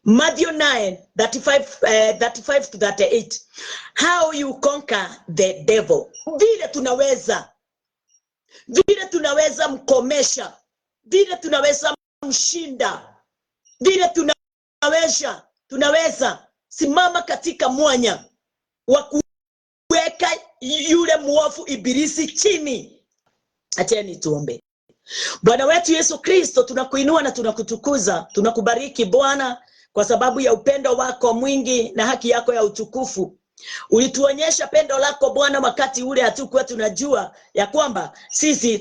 Matthew 9:35 to 38. How you conquer the devil. Vile tunaweza mkomesha, vile tunaweza mshinda, vile tunaweza simama katika mwanya wa kuweka yule muovu ibilisi chini. Acheni tuombe. Bwana wetu Yesu Kristo, tunakuinua na tunakutukuza, tunakubariki Bwana kwa sababu ya upendo wako mwingi na haki yako ya utukufu. Ulituonyesha pendo lako Bwana wakati ule hatukuwa tunajua ya kwamba sisi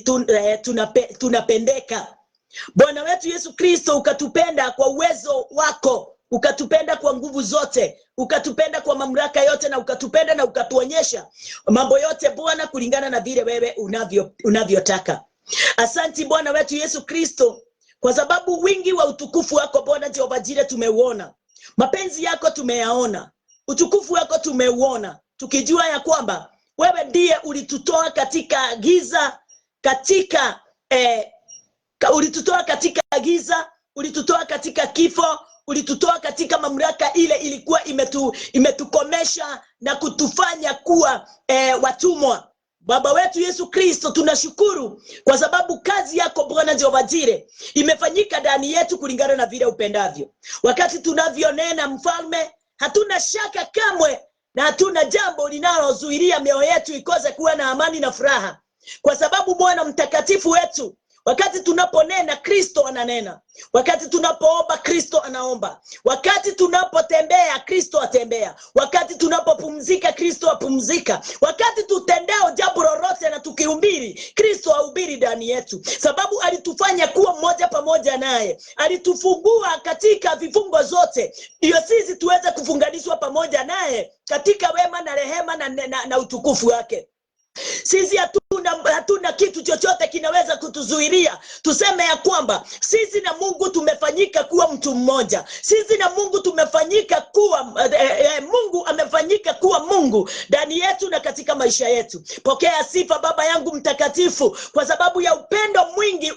tunapendeka. Bwana wetu Yesu Kristo, ukatupenda kwa uwezo wako, ukatupenda kwa nguvu zote, ukatupenda kwa mamlaka yote, na ukatupenda na ukatuonyesha mambo yote Bwana kulingana na vile wewe unavyotaka. Asanti Bwana wetu Yesu Kristo, kwa sababu wingi wa utukufu wako Bwana Jehova Jireh tumeuona. Mapenzi yako tumeyaona, utukufu wako tumeuona, tukijua ya kwamba wewe ndiye ulitutoa katika giza, ulitutoa katika giza, ulitutoa katika kifo, ulitutoa katika mamlaka ile ilikuwa imetukomesha na kutufanya kuwa watumwa. Baba wetu Yesu Kristo, tunashukuru kwa sababu kazi yako Bwana Jehova Jireh imefanyika ndani yetu kulingana na vile upendavyo. Wakati tunavyonena Mfalme, hatuna shaka kamwe na hatuna jambo linalozuilia mioyo yetu ikose kuwa na amani na furaha, kwa sababu Bwana mtakatifu wetu, wakati tunaponena Kristo ananena, wakati tunapoomba Kristo anaomba, wakati tunapotembea Kristo atembea, wakati tunapopumzika Kristo apumzika, wakati tutendao jambo lolote na tukihubiri Kristo ahubiri ndani yetu, sababu alitufanya kuwa mmoja pamoja naye, alitufungua katika vifungo zote ndio sisi tuweze kufunganishwa pamoja naye katika wema na rehema na utukufu wake. Sisi hatuna kitu chochote kinaweza kutuzuilia tuseme ya kwamba sisi na Mungu tumefanyika kuwa mtu mmoja. Sisi na Mungu tumefanyika kuwa Mungu amefanyika kuwa Mungu ndani yetu na katika maisha yetu. Pokea sifa Baba yangu mtakatifu, kwa sababu ya upendo mwingi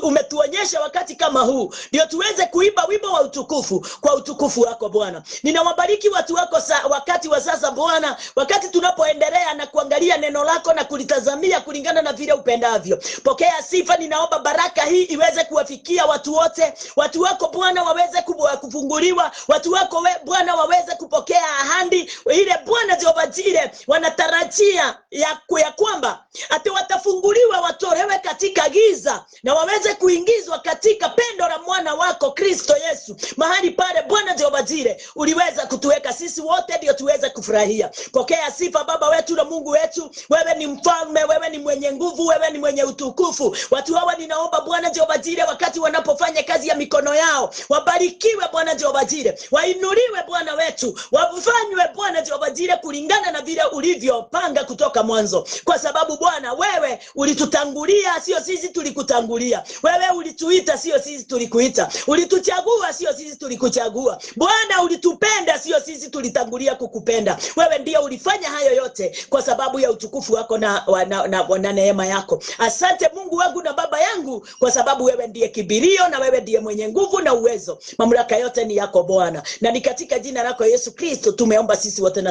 umetuonyesha wakati kama huu ndio tuweze kuimba wimbo wa utukufu kwa utukufu wako Bwana. Ninawabariki watu wako wakati wa sasa Bwana, wakati tunapoendelea na kuangalia neno lako na kulitazamia kulingana na vile upendavyo. Pokea sifa. Ninaomba baraka hii iweze kuwafikia watu wote. Watu wako Bwana waweze kufunguliwa. Watu wako Bwana waweze kupokea ahadi ile Bwana Jehova Jireh wanatarajia ya kwamba ati watafunguliwa, watolewe katika giza na waweze kuingizwa katika pendo la mwana wako Kristo Yesu. Mahali pale Bwana Jehova Jireh uliweza kutuweka sisi wote ndio tuweze kufurahia. Pokea sifa Baba wetu na Mungu wetu. Wewe ni mfalme, wewe ni mwenye nguvu, wewe ni mwenye utukufu. Watu hawa ninaomba Bwana Jehova Jireh wakati wanapofanya kazi ya mikono yao, wabarikiwe Bwana Jehova Jireh, wainuliwe Bwana wetu, wafanywe Bwana Jehova Jireh kulingana na vile ulivyopanga kutoka mwanzo, kwa sababu Bwana wewe ulitutangulia, sio sisi tulikutangulia. Wewe ulituita, sio sisi tulikuita. Ulituchagua, sio sisi tulikuchagua. Bwana ulitupenda, sio sisi tulitangulia kukupenda. Wewe ndiye ulifanya hayo yote kwa sababu ya utukufu wako na neema yako. Asante Mungu wangu na Baba yangu, kwa sababu wewe ndiye kibirio na wewe ndiye mwenye nguvu na uwezo. Mamlaka yote ni yako Bwana, na ni katika jina lako Yesu Kristo tumeomba sisi wote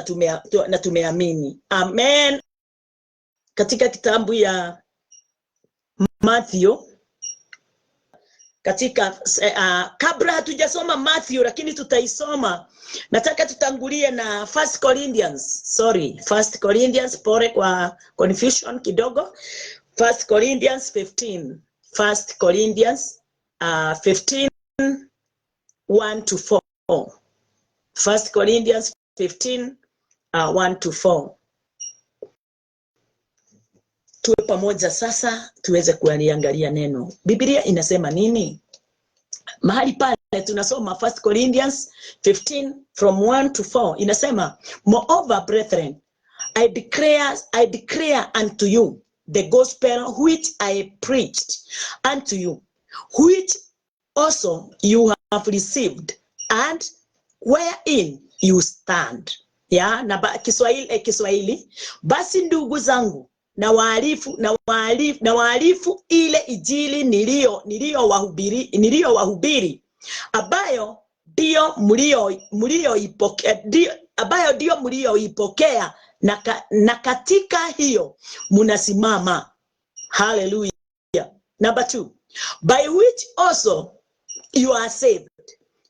na tumeamini. Amen. Katika kitabu ya Matthew, katika kabla hatujasoma Matthew lakini tutaisoma, nataka tutangulie na 1 Corinthians, pole kwa confusion kidogo. 1 Corinthians 15. 1 Corinthians 15 1 to 4. 1 Corinthians 15 1 to 4. Tuwe pamoja sasa tuweze kuangalia neno. Biblia inasema nini? Mahali pale tunasoma 1 Corinthians 15 from 1 to 4. Inasema, moreover brethren, I declare unto you the gospel which I preached unto you, which also you have received, and wherein you stand. Ya, na Kiswahili, basi ndugu zangu na waarifu ile injili niliyowahubiri, ambayo ndio mlioipokea, ambayo ndio mlioipokea, na katika hiyo mnasimama. Hallelujah. Number 2, by which also you are saved,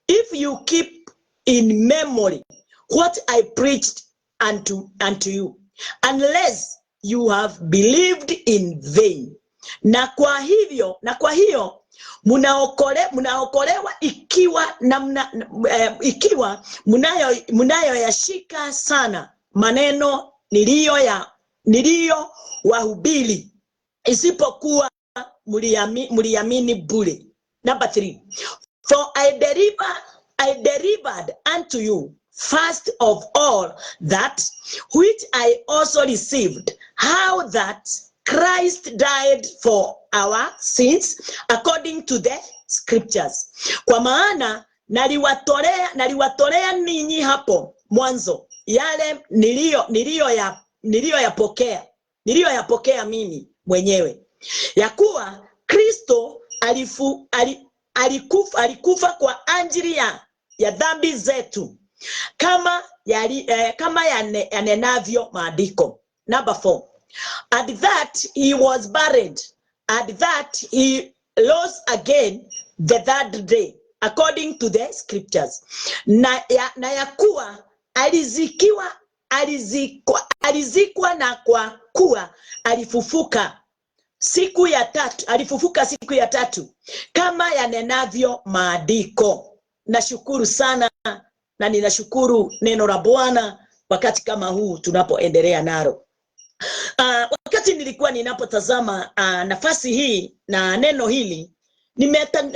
if you keep in memory what I preached unto you, unless you have believed in vain. Na kwa hiyo mnaokolewa ikiwa mnayoyashika sana maneno niliyo wahubiri, isipokuwa mliamini bure. Number 3, for I delivered unto you first of all that which I also received, how that Christ died for our sins according to the scriptures. Kwa maana naliwatolea ninyi hapo mwanzo yale niliyoyapokea mimi mwenyewe, ya kuwa Kristo alikufa kwa ajili ya dhambi zetu, kama yanenavyo maandiko. Number 4, and that he was buried, and that he rose again the third day according to the scriptures. Na ya kuwa alizikwa na kwa kuwa alifufuka siku ya tatu kama yanenavyo maandiko. Nashukuru sana na ninashukuru neno la Bwana wakati kama huu tunapoendelea nalo. Wakati nilikuwa ninapotazama nafasi hii na neno hili,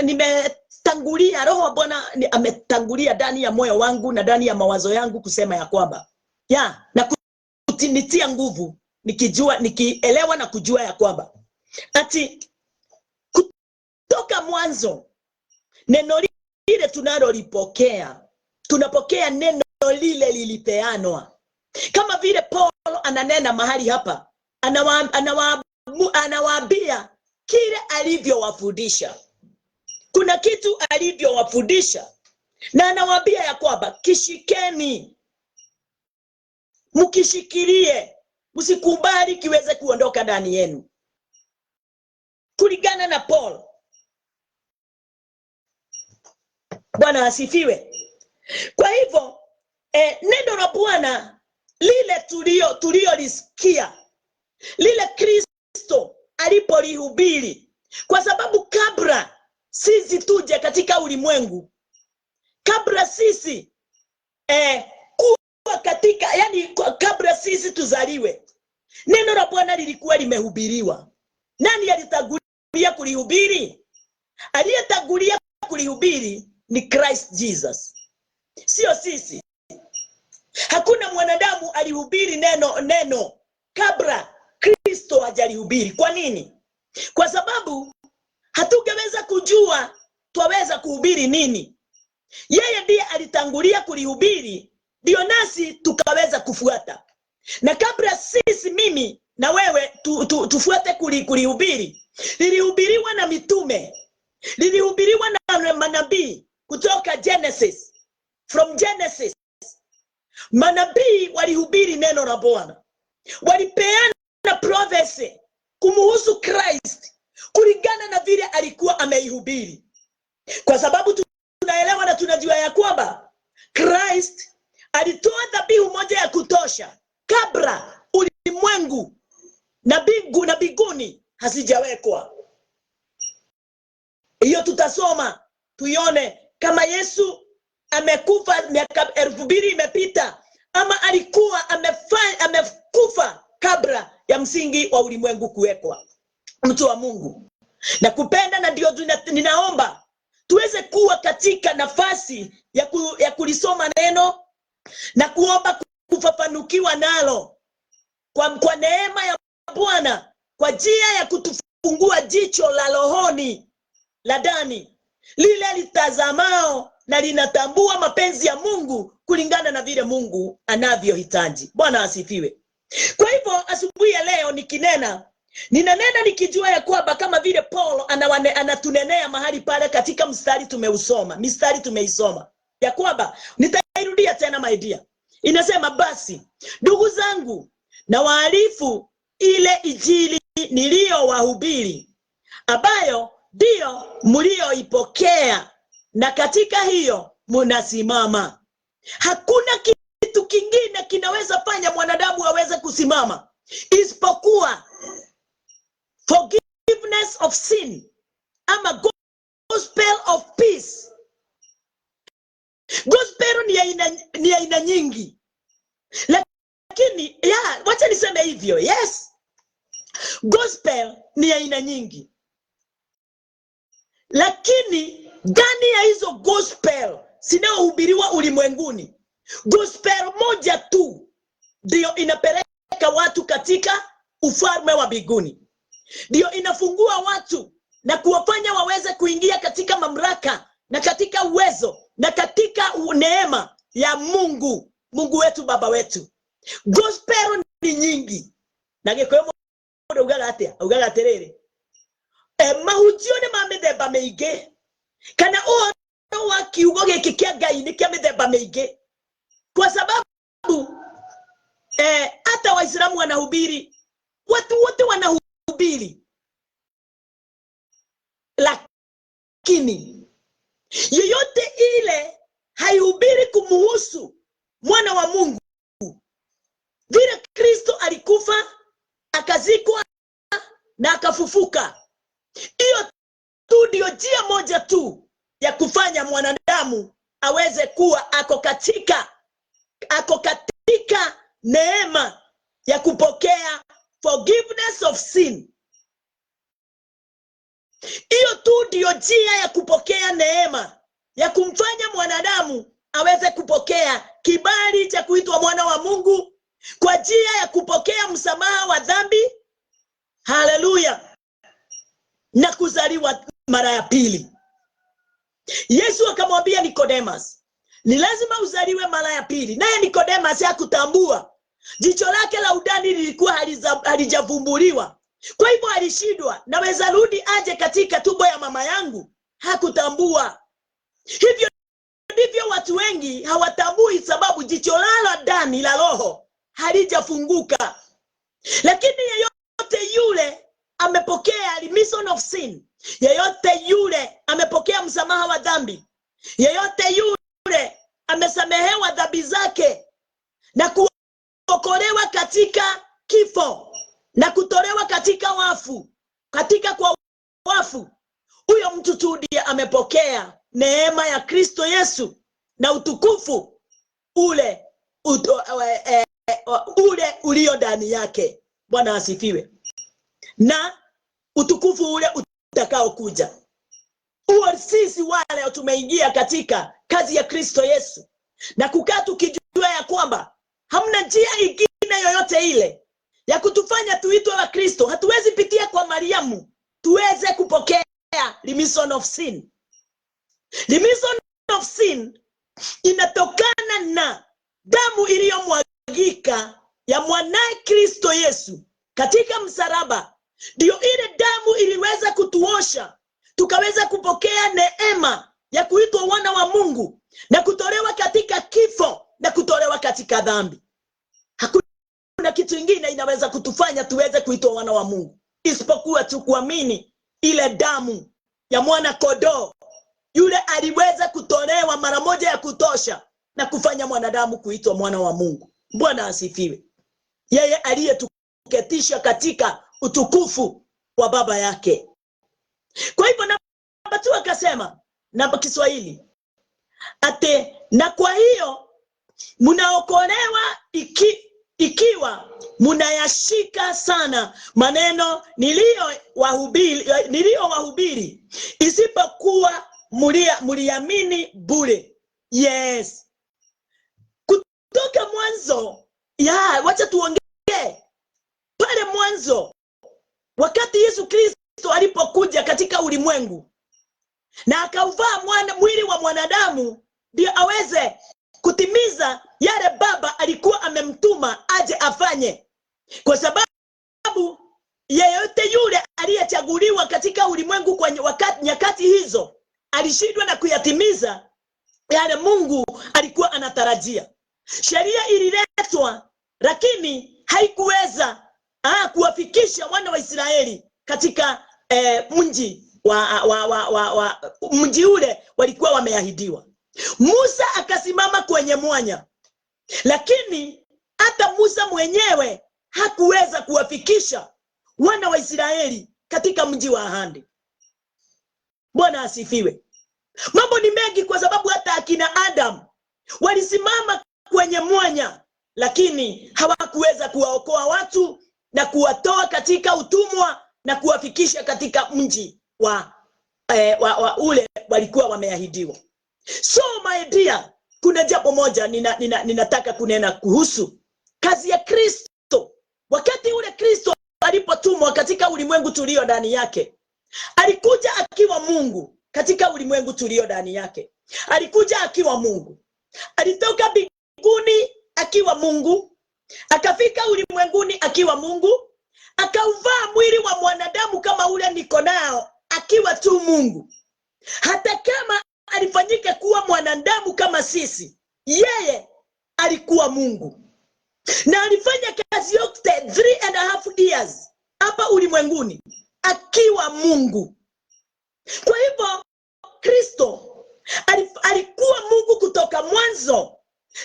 nimetangulia, Roho wa Bwana ametangulia ndani ya moyo wangu na ndani ya mawazo yangu kusema ya kwamba na kutinitia nguvu, nikielewa na kujua ya kwamba ati kutoka mwanzo neno lile tunapokea neno lile lilipeanwa. Kama vile Paulo ananena mahali hapa, anawaambia kile alivyowafundisha. Kuna kitu alivyowafundisha na anawaambia ya kwamba kishikeni, mkishikilie, msikubali kiweze kuondoka ndani yenu. Kulingana na Paulo. Bwana asifiwe. Kwa hivyo neno la Bwana lile tuliolisikia, lile Kristo alipolihubiri, kwa sababu kabla sisi tuje katika ulimwengu, kabla sisi kuwa katika, kabla sisi tuzaliwe, neno la Bwana lilikuwa limehubiriwa. Nani alitangulia kulihubiri? Aliyetangulia kulihubiri ni Christ Jesus, sio sisi. Hakuna mwanadamu alihubiri neno kabla Kristo hajalihubiri. Kwa nini? Kwa sababu hatungeweza kujua twaweza kuhubiri nini. Yeye ndiye alitangulia kulihubiri, ndio nasi tukaweza kufuata. Na kabla sisi, mimi na wewe, tufuate kulihubiri, lilihubiriwa na mitume, lilihubiriwa na manabii kutoka Genesis. From Genesis, manabii walihubiri neno la Bwana, walipeana prophecy kumuhusu Christ kulingana na vile alikuwa ameihubiri. Kwa sababu tunaelewa na tunajua ya kwamba Christ alitoa dhabihu moja ya kutosha kabla ulimwengu na mbinguni hazijawekwa. Hiyo tutasoma tuione kama Yesu amekufa miaka 2000 imepita, ama alikuwa amekufa kabla ya msingi wa ulimwengu kuwekwa. Mtu wa Mungu, na kupenda, na ndio ninaomba tuweze kuwa katika nafasi ya kulisoma neno na kuomba kufafanukiwa nalo kwa neema ya Bwana, kwa njia ya kutufungua jicho la rohoni la ndani, lile litazamao na linatambua mapenzi ya Mungu kulingana na vile Mungu anavyohitaji. Bwana asifiwe. Kwa hivyo asubuhi ya leo ninanena nikijua ya kwamba kama vile Paulo anatunenea mahali pale katika mstari tumeisoma. ya kwamba, nitairudia tena my dear. Inasema basi ndugu zangu, na waarifu ile injili niliyowahubiri, ambayo ndio mlioipokea, na katika hiyo mnasimama. Hakuna kitu kingine kinaweza fanya mwanadamu aweze kusimama isipokuwa forgiveness of sin ama gospel of peace. Gospel ni aina nyingi, lakini wacha niseme hivyo, yes, gospel ni aina nyingi, lakini ndani ya hizo gospel zinazohubiriwa ulimwenguni, gospel moja tu ndio inapeleka watu katika ufalme wa mbinguni, ndio inafungua watu na kuwafanya waweze kuingia katika mamlaka na katika uwezo na katika neema ya Mungu wetu, Baba wetu. Gospel ni nyingi, na gikoyo ugaga atiriri mahutio ni ma mithemba miingi, kana uhoro wa kiugo giki kia Ngai ni kia mithemba miingi, kwa sababu hata Waislamu wanahubiri, watu wote wanahubiri, lakini yeyote ile haihubiri kumuhusu mwana wa Mungu, vile Kristo alikufa, akazikwa na akafufuka. Hiyo tu ndio njia moja tu ya kufanya mwanadamu aweze kuwa ako katika neema ya kupokea forgiveness of sin. Hiyo tu ndio njia ya kupokea neema ya kumfanya mwanadamu aweze kupokea kibali cha kuitwa mwana wa Mungu, kwa njia ya kupokea msamaha wa dhambi, haleluya, na kuzaliwa mara ya pili. Yesu akamwambia Nicodemus, ni lazima uzaliwe mara ya pili. Naye Nicodemus hakutambua, jicho lake la udani lilikuwa halijavumbuliwa, kwa hivyo alishindwa, naweza rudi aje katika tumbo ya mama yangu? Hakutambua. Hivyo ndivyo watu wengi hawatambui, sababu jicho lao ndani la roho halijafunguka. Lakini yeyote yule amepokea remission of sin, yeyote yule amepokea msamaha wa dhambi, yeyote yule amesamehewa dhambi zake na kuokolewa katika kifo na kutolewa katika kwa wafu, huyo mtu tu ndiye amepokea neema ya Kristo Yesu na utukufu ule ulio ndani yake. Bwana asifiwe. Na utukufu ule utakao kuja, huo sisi wale tumeingia katika kazi ya Kristo Yesu na kukaa tukijua ya kwamba hamna njia ingine yoyote ile ya kutufanya tuitwe wa Kristo. Hatuwezi pitia kwa Mariamu tuweze kupokea remission of sin. Remission of sin inatokana na damu iliyomwagika ya mwanae Kristo Yesu katika msalaba. Ndio ile damu iliweza kutuosha tukaweza kupokea neema ya kuitwa wana wa Mungu na kutolewa katika kifo na kutolewa katika dhambi. Hakuna kitu kingine inaweza kutufanya tuweze kuitwa wana wa Mungu isipokuwa tu kuamini ile damu ya mwana kondoo. Yule aliweza kutolewa mara moja ya kutosha na kufanya mwanadamu kuitwa mwana wa Mungu. Bwana asifiwe. Yeye aliyetuketisha katika utukufu wa baba yake. Kwa hivyo namba 2 akasema, namba Kiswahili, ate na kwa hiyo mnaokolewa ikiwa mnayashika sana maneno niliyowahubiri, isipokuwa mliamini bure. Yes. Kutoka mwanzo, wacha tuongee pale mwanzo, wakati Yesu Kristo alipokuja katika ulimwengu na akauvaa mwili wa mwanadamu ndio aweze kutimiza yale baba alikuwa amemtuma aje afanye. Kwa sababu yeyote yule aliyechaguliwa katika ulimwengu kwa nyakati hizo alishindwa na kuyatimiza, yale Mungu alikuwa anatarajia. Sheria ililetwa lakini haikuweza kuwafikisha wana wa Israeli katika mji mji ule walikuwa wameahidiwa. Musa akasimama kwenye mwanya, lakini hata Musa mwenyewe hakuweza kuwafikisha wana wa Israeli katika mji wa ahadi. Bwana asifiwe. Mambo ni mengi, kwa sababu hata akina Adam walisimama kwenye mwanya, lakini hawakuweza kuwaokoa watu na kuwatoa katika utumwa na kuwafikisha katika mji wa ule walikuwa wameahidiwa. So my dear, kuna jambo moja ninataka kunena kuhusu kazi ya Kristo. Wakati ule Kristo alipotumwa katika ulimwengu tulio ndani yake, alikuja akiwa Mungu. Katika ulimwengu tulio ndani yake alikuja akiwa Mungu. Alitoka mbinguni akiwa Mungu, akafika ulimwenguni akiwa Mungu, akauvaa mwili wa mwanadamu kama ule niko nao akiwa tu Mungu. Hata kama alifanyika kuwa mwanadamu kama sisi, yeye alikuwa Mungu. Na alifanya kazi yote 3.5 years hapa ulimwenguni akiwa Mungu. Kwa hivyo Kristo alikuwa Mungu kutoka mwanzo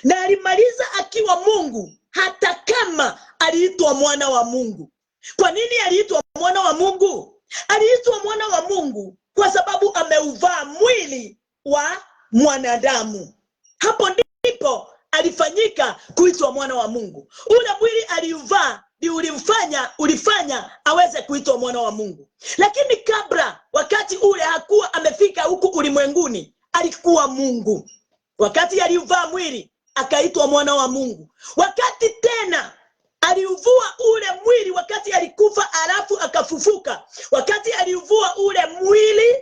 na alimaliza akiwa Mungu, hata kama aliitwa mwana wa Mungu. Kwa nini aliitwa mwana wa Mungu? Aliitwa mwana wa Mungu kwa sababu ameuvaa mwili wa mwanadamu. Hapo ndipo alifanyika kuitwa mwana wa Mungu. Ule mwili aliuvaa ndio ulifanya aweze kuitwa mwana wa Mungu. Lakini kabla, wakati ule hakuwa amefika huku ulimwenguni, alikuwa Mungu. Wakati aliuvaa mwili akaitwa mwana wa Mungu. Wakati tena aliuvua ule mwili, wakati alikufa alafu akafufuka, wakati aliuvua ule mwili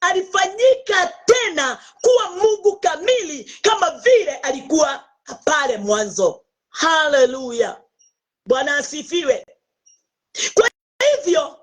alifanyika tena kuwa Mungu kamili kama vile alikuwa pale mwanzo. Haleluya. Bwana asifiwe. Kwa hivyo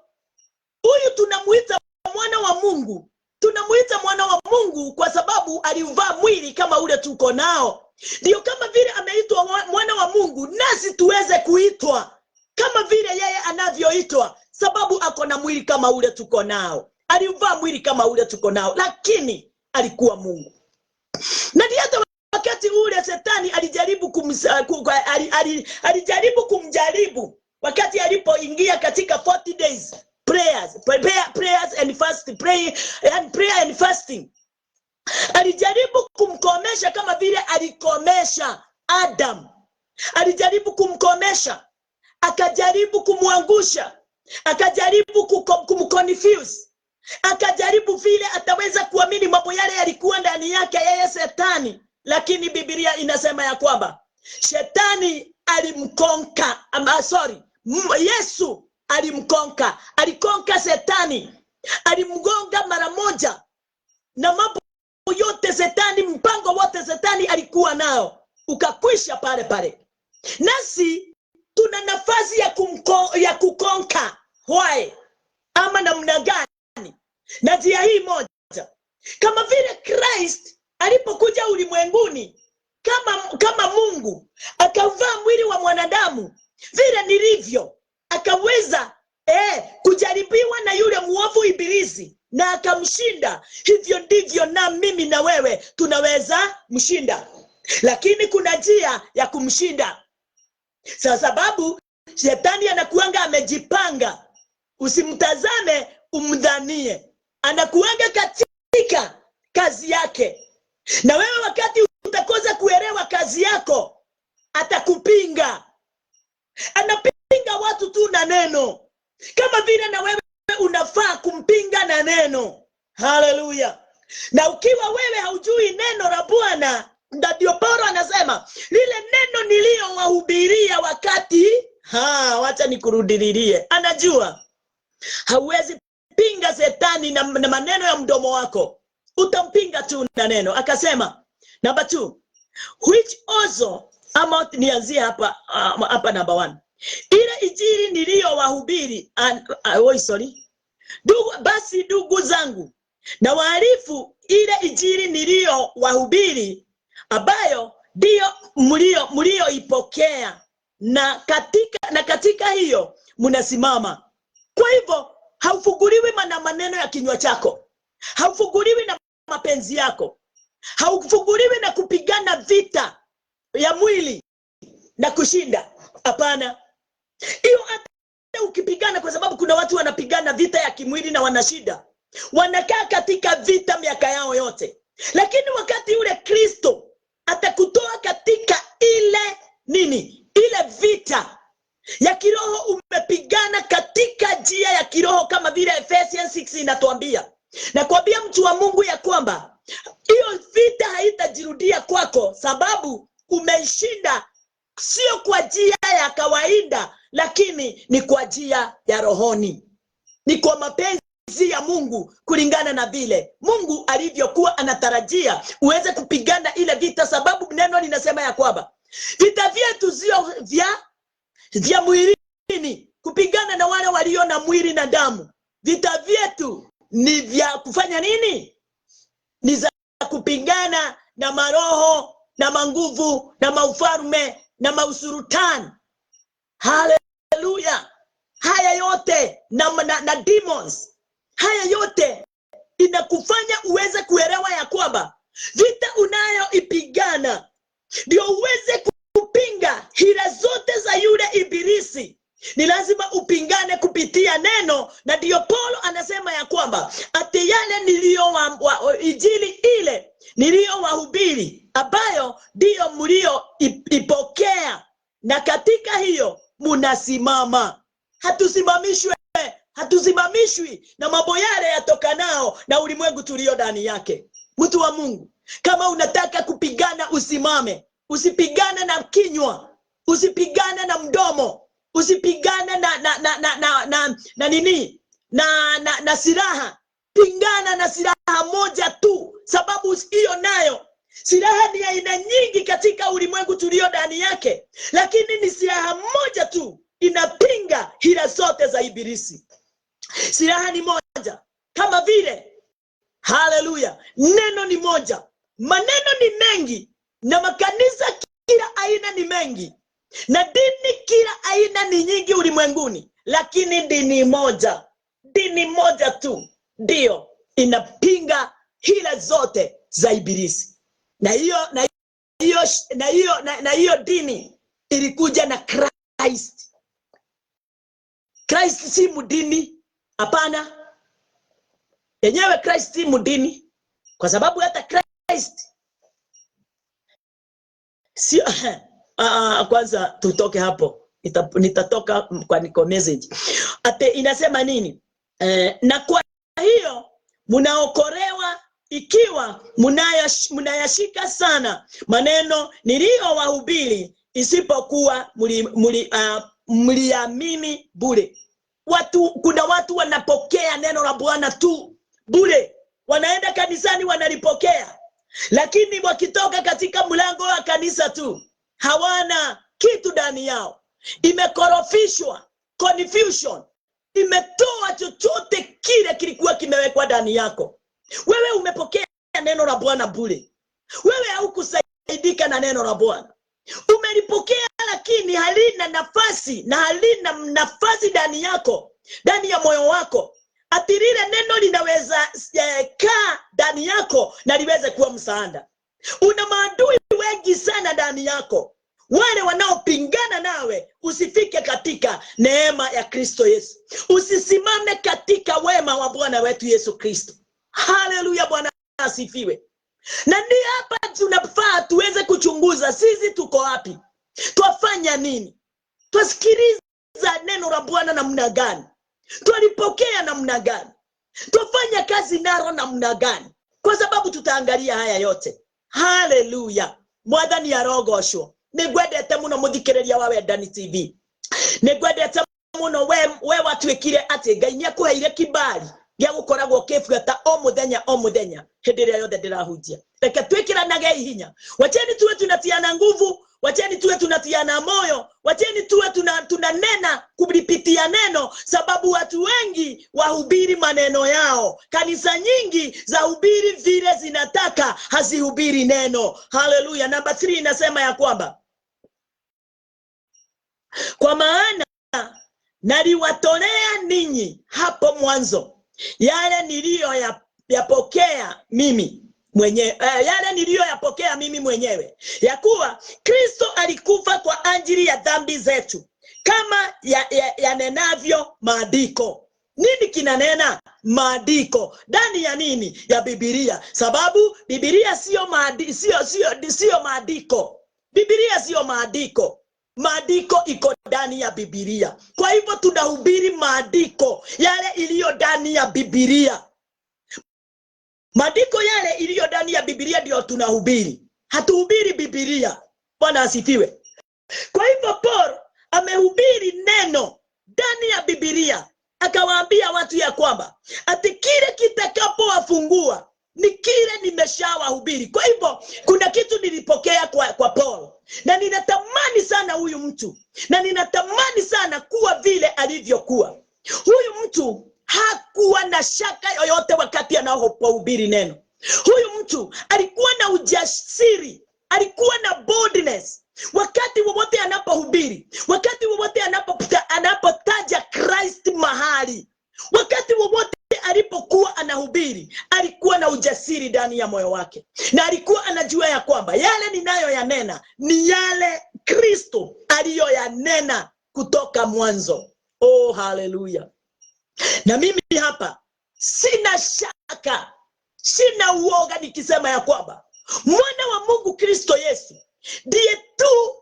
huyu tunamuita mwana wa Mungu. Tunamuita mwana wa Mungu kwa sababu aliuvaa mwili kama ule tuko nao. Ndio kama vile ameitwa mwana wa Mungu, nasi tuweze kuitwa kama vile yeye anavyoitwa, sababu ako na mwili kama ule tuko nao. Aliuvaa mwili kama ule tuko nao, lakini alikuwa Mungu. Na hata wakati ule Shetani alijaribu kumjaribu wakati alipoingia katika 40 days prayers and fasting, prayer and fasting. Alijaribu kumkomesha kama vile alikomesha Adam. Alijaribu kumkomesha, akajaribu kumwangusha, akajaribu kumconfuse, akajaribu vile ataweza kuamini mambo yale yalikuwa ndani yake yeye Shetani. Lakini Biblia inasema ya kwamba Shetani alimkonka, Yesu alimkonka, alikonka Shetani, alimgonga mara moja, na mambo yote Shetani, mpango wote Shetani alikuwa nao ukakwisha pale pale. Nasi tuna nafasi ya kukonka. Why? Ama namna gani? Na njia hii moja, kama vile Christ alipokuja ulimwenguni kama Mungu, akavaa mwili wa mwanadamu vile nilivyo, akaweza kujaribiwa na yule muovu Ibilisi na akamshinda. Hivyo ndivyo na mimi na wewe tunaweza mshinda. Lakini kuna njia ya kumshinda. Sababu Shetani anakuanga amejipanga. Usimtazame umdhanie. Anakuanga katika kazi yake. Na wewe wakati utakosa kuelewa kazi yako, atakupinga. Anapinga watu tu na neno, kama vile na wewe unafaa kumpinga na neno. Haleluya. Na ukiwa wewe haujui neno la Bwana, ndio Paulo anasema lile neno niliyowahubiria wakati wacha nikurudilie. Anajua hauwezi pinga Shetani na maneno ya mdomo wako, utampinga tu na neno. Akasema number 2, which also nianzie hapa number 1, ile injili niliyowahubiri basi ndugu zangu, na waarifu ile injili nilio wahubiri, ambayo ndio mlio ipokea, na katika hiyo mnasimama. Kwa hivyo haufunguliwi na maneno ya kinywa chako, haufunguliwi na mapenzi yako, haufunguliwi na kupigana vita ya mwili na kushinda. Hapana. Hiyo hata ukipigana, kwa sababu kuna watu wanapigana vita ya kimwili na wanashinda, wanakaa katika vita miaka yao yote. Lakini wakati ule Kristo atakutoa katika ile vita ya kiroho, umepigana katika njia ya kiroho, kama vile Ephesians 6 inatuambia. Na kuambia mtu wa Mungu ya kwamba hiyo vita haitajirudia kwako, sababu umeishinda, sio kwa njia ya kawaida, lakini ni kwa njia ya rohoni. Ni kwa mapenzi ya Mungu, kulingana na vile Mungu alivyokuwa anatarajia uweze kupigana ile vita, sababu neno linasema ya kwamba vita vyetu sio vya mwilini, kupigana na wale walio na mwili na damu. Vita vyetu ni vya kufanya nini? Ni za kupigana na maroho na manguvu na maufalme na mausurutani. Haleluya! Haya yote na demons, haya yote inakufanya uweze kuelewa ya kwamba vita unayoipigana ndio uweze kupinga hila zote za yule ibilisi. Ni lazima upingane kupitia neno, na ndio Paulo anasema ya kwamba ati yale injili ile nilio wahubiri, ambayo ndio mlio ipokea, na katika hiyo munasimama. Hatusimamishwi na mambo yale yatokanao na ulimwengu tulio ndani yake. Mtu wa Mungu, kama unataka kupigana, usimame. Usipigane na kinywa, usipigane na mdomo, usipigane na silaha. Pingana na silaha moja tu, sababu hiyo nayo silaha ni aina nyingi katika ulimwengu tulio ndani yake, lakini ni silaha moja tu inapinga hila zote za ibilisi. Silaha ni moja, kama vile, haleluya, neno ni moja. Maneno ni mengi, na makanisa kila aina ni mengi, na dini kila aina ni nyingi ulimwenguni, lakini dini moja tu ndio inapinga hila zote za ibilisi. Na hiyo dini ilikuja na Christ. Christ si mdini, hapana. Yenyewe Christ si mdini, kwa sababu hata Christ si kwanza tutoke hapo, nitatoka kwa message. Ate inasema nini? Na kwa hiyo mnaokolewa ikiwa mnayashika sana maneno niliyowahubiri, isipokuwa mliamini bure. Kuna watu wanapokea neno la Bwana tu bure, wanaenda kanisani wanalipokea, lakini wakitoka katika mlango wa kanisa tu hawana kitu ndani yao. Imekorofishwa, confusion, imetoa chochote kile kilikuwa kimewekwa ndani yako. Wewe umepokea neno la Bwana bure. Wewe haukusaidika na neno la Bwana. Umelipokea, lakini halina nafasi ndani yako, ndani ya moyo wako. Ati lile neno linaweza kaa ndani yako na liweze kuwa msaada. Una maadui wengi sana ndani yako, wale wanaopingana nawe usifike katika neema ya Kristo Yesu. Usisimame katika wema wa Bwana wetu Yesu Kristo. Haleluya, Bwana asifiwe. Na ni hapa tunafaa tuweze kuchunguza sisi tuko wapi, twafanya nini, twasikiliza neno la Bwana namna gani, twalipokea namna gani, twafanya kazi nalo namna gani, kwa sababu tutaangalia haya yote. Haleluya, Mwathani arogoshwo. Nigwendete muno muthikiriria wa Wendani TV, nigwendete muno we watwikire ati Ngai nĩakũheire kibali gĩa gũkoragwo kĩbuata o muthenya hĩndĩ ĩrĩa yothe ndĩrahunjia. Reke twĩkĩranage hinya, wacheni tuwe tunatiana nguvu, wacheni tuwe tunatiana moyo, wacheni tuwe tunanena kulipitia neno, sababu watu wengi wahubiri maneno yao. Kanisa nyingi za hubiri vile zinataka, hazihubiri neno. Haleluya. Namba 3 inasema ya kwamba, kwa maana naliwatolea ninyi hapo mwanzo yale niliyoyapokea mimi mwenyewe, yale niliyoyapokea mimi mwenyewe, ya kuwa Kristo alikufa kwa ajili ya dhambi zetu, kama yanenavyo maandiko. Nini kinanena? Maandiko. Ndani ya nini? Ya Biblia. Sababu Biblia sio maandiko. Biblia sio maandiko. Maandiko iko ndani ya Biblia. Kwa hivyo tunahubiri maandiko yale iliyo ndani ya Biblia. Maandiko yale iliyo ndani ya Biblia ndio tunahubiri. Hatuhubiri Biblia. Bwana asifiwe. Kwa hivyo Paul amehubiri neno ndani ya Biblia, akawaambia watu ya kwamba ati kile kitakapowafungua ni kile nimeshawahubiri. Kwa hivyo kuna kitu nilipokea kwa Paul, na ninatamani sana huyu mtu, na ninatamani sana kuwa vile alivyokuwa. Huyu mtu hakuwa na shaka yoyote wakati anapohubiri neno. Huyu mtu alikuwa na ujasiri, alikuwa na boldness wakati wowote anapohubiri, wakati wowote anapotaja Christ mahali, wakati wowote alipokuwa anahubiri, alikuwa na ujasiri ndani ya moyo wake, na alikuwa anajua ya kwamba yale ninayoyanena ni yale Kristo aliyoyanena kutoka mwanzo. Oh, haleluya. Na mimi hapa sina shaka, sina uoga nikisema ya kwamba mwana wa Mungu Kristo Yesu ndiye tu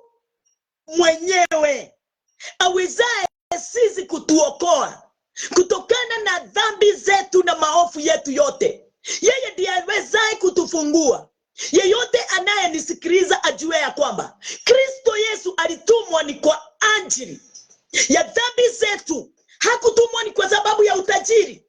mwenyewe awezaye sisi kutuokoa kutokana na dhambi zetu na maovu yetu yote. Yeye ndiye awezaye kutufungua. Yeyote anayenisikiliza ajue ya kwamba Kristo Yesu alitumwa ni kwa ajili ya dhambi zetu. Hakutumwa ni kwa sababu ya utajiri.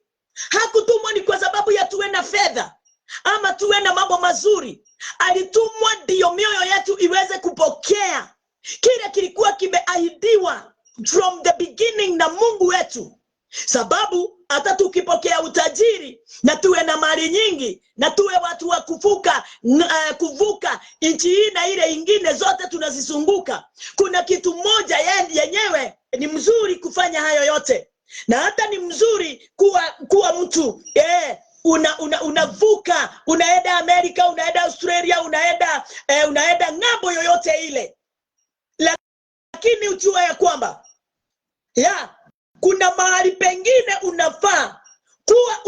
Hakutumwa ni kwa sababu ya tuwe na fedha ama tuwe na mambo mazuri. Alitumwa ndio mioyo yetu iweze kupokea kile kilikuwa kimeahidiwa from the beginning na Mungu wetu. Sababu hata tukipokea utajiri na tuwe na mali nyingi na tuwe watu wa kuvuka nchi hii na ile ingine zote tunazizunguka, kuna kitu moja yenyewe ni mzuri kufanya hayo yote. Na hata ni mzuri kuwa mtu unavuka, unaenda Amerika, unaenda Australia, unaenda ng'ambo yoyote ile. Lakini ujua ya kwamba kuna mahali pengine unafaa kuwa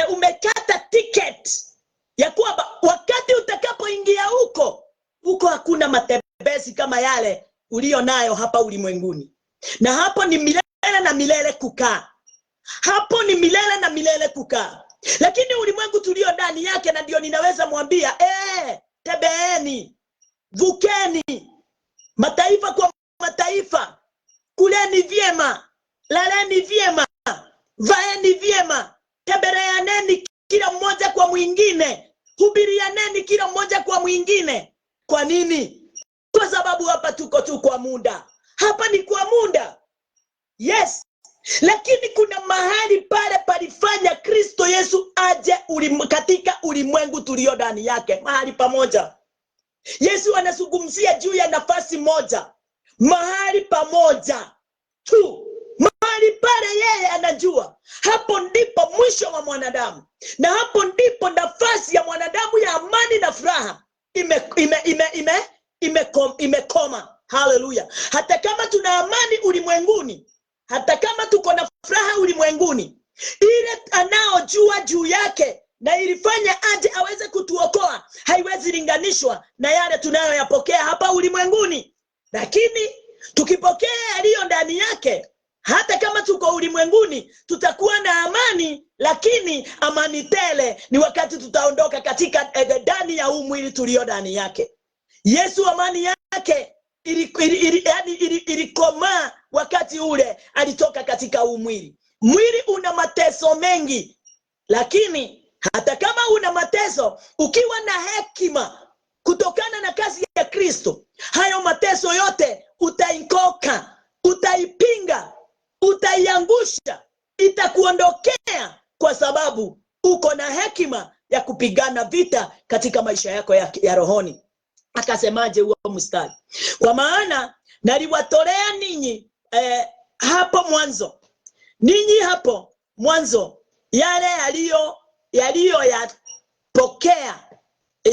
umekata ticket ya kwamba wakati utakapoingia huko hakuna matembezi kama yale ulio nayo hapa ulimwenguni. Na hapo ni milele na milele kukaa. Hapo ni milele na milele kukaa. Lakini ulimwengu tulio ndani yake, na ndio ninaweza mwambia tebeeni, vukeni mataifa kwa mataifa, kuleni vyema, laleni vyema, vaeni vyema, tembeleaneni kila mmoja kwa mwingine, hubirianeni kila mmoja kwa mwingine. Kwa nini? Kwa sababu hapa tuko tu kwa muda. Hapa ni kwa muda. Yes. Lakini kuna mahali pale palifanya Kristo Yesu aje katika ulimwengu tulio ndani yake, mahali pamoja. Yesu anazungumzia juu ya nafasi moja, mahali pamoja tu. Mahali pale yeye anajua hapo ndipo mwisho wa mwanadamu, na hapo ndipo nafasi ya mwanadamu ya amani na furaha imekoma. Haleluya. Hata kama tuna amani ulimwenguni, hata kama tuko na furaha ulimwenguni, ile anaojua juu yake na ilifanya aje aweze kutuokoa haiwezi linganishwa na yale tunayoyapokea hapa ulimwenguni. Lakini tukipokea yaliyo ndani yake, hata kama tuko ulimwenguni tutakuwa na amani, lakini amani tele ni wakati tutaondoka katika ndani ya huu mwili tulio ndani yake. Yesu amani yake ilikomaa wakati ule alitoka katika huu mwili. Mwili una mateso mengi, lakini hata kama una mateso, ukiwa na hekima kutoka Kristo, hayo mateso yote utaikoka, utaipinga, utaiangusha, itakuondokea kwa sababu uko na hekima ya kupigana vita katika maisha yako ya rohoni. Akasemaje huo mstari? Kwa maana naliwatolea ninyi hapo mwanzo, ninyi hapo mwanzo yale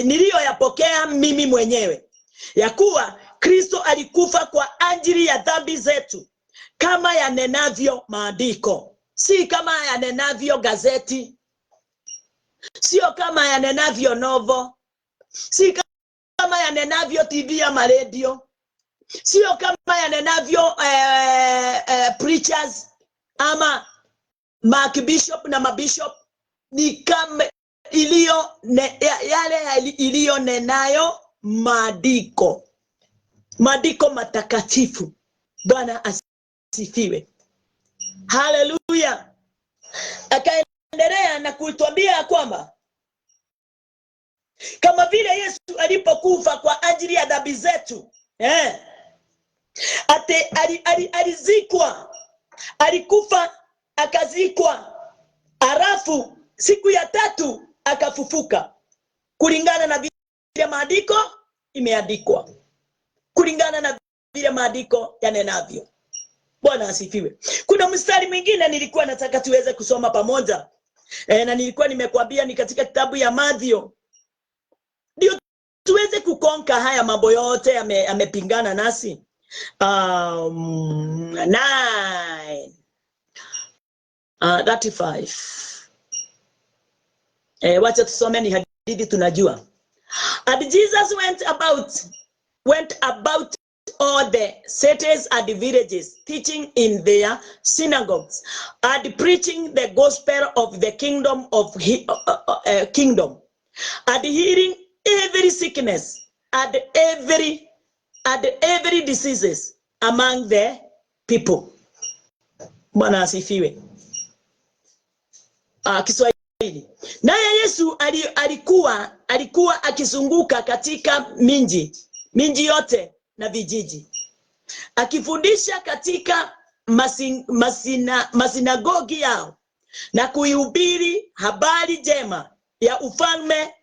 niliyoyapokea mimi mwenyewe, ya kuwa Kristo alikufa kwa ajili ya dhambi zetu, kama yanenavyo maandiko. Si kama yanenavyo gazeti, sio kama yanenavyo novo, si kama yanenavyo TV ya maredio, sio kama yanenavyo preachers ama Bishop na mabishop. Ni kama yale iliyonenayo maandiko, maandiko matakatifu. Bwana asifiwe, haleluya. Akaendelea na kutuambia kwamba kama vile Yesu alipokufa kwa ajili ya dhambi zetu, alizikwa, alikufa, akazikwa, alafu siku ya tatu akafufuka, kulingana na vile maandiko imeandikwa, kulingana na vile maandiko yanenavyo. Bwana asifiwe. Kuna mstari mwingine nilikuwa nataka tuweze kusoma pamoja, na nilikuwa nimekuambia ni katika kitabu ya Mathayo, ndio tuweze kukonka haya mambo yote yamepingana nasi. 35. Wacha tusome, ni hadithi tunajua. And Jesus went about all the cities and the villages, teaching in their synagogues and preaching the gospel of the kingdom and healing every sickness and every diseases among the people. Bwana asifiwe. Kiswahili. Naye Yesu alikuwa akizunguka katika minji yote na vijiji, akifundisha katika masinagogi yao na kuihubiri habari njema ya ufalme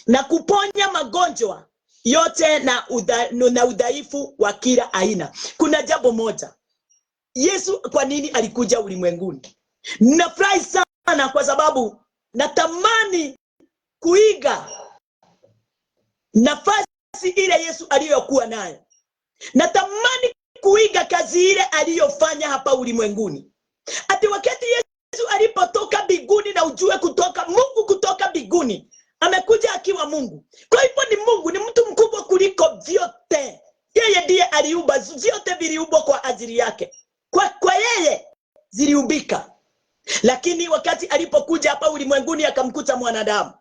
na kuponya magonjwa yote na udhaifu wa kila aina. Kuna jambo moja, Yesu kwa nini alikuja ulimwenguni? Nafurahi sana kwa sababu natamani kuiga nafasi ile Yesu aliyokuwa nayo. Natamani kuiga kazi ile aliyofanya hapa ulimwenguni. Ati wakati Yesu alipotoka mbinguni, na ujue kutoka Mungu, kutoka mbinguni amekuja akiwa Mungu. Kwa hivyo ni Mungu, ni mtu mkubwa kuliko vyote. Yeye ndiye aliumba vyote, viliumbwa kwa ajili yake. Kwa yeye ziliumbika. Lakini wakati alipokuja hapa ulimwenguni akamkuta mwanadamu,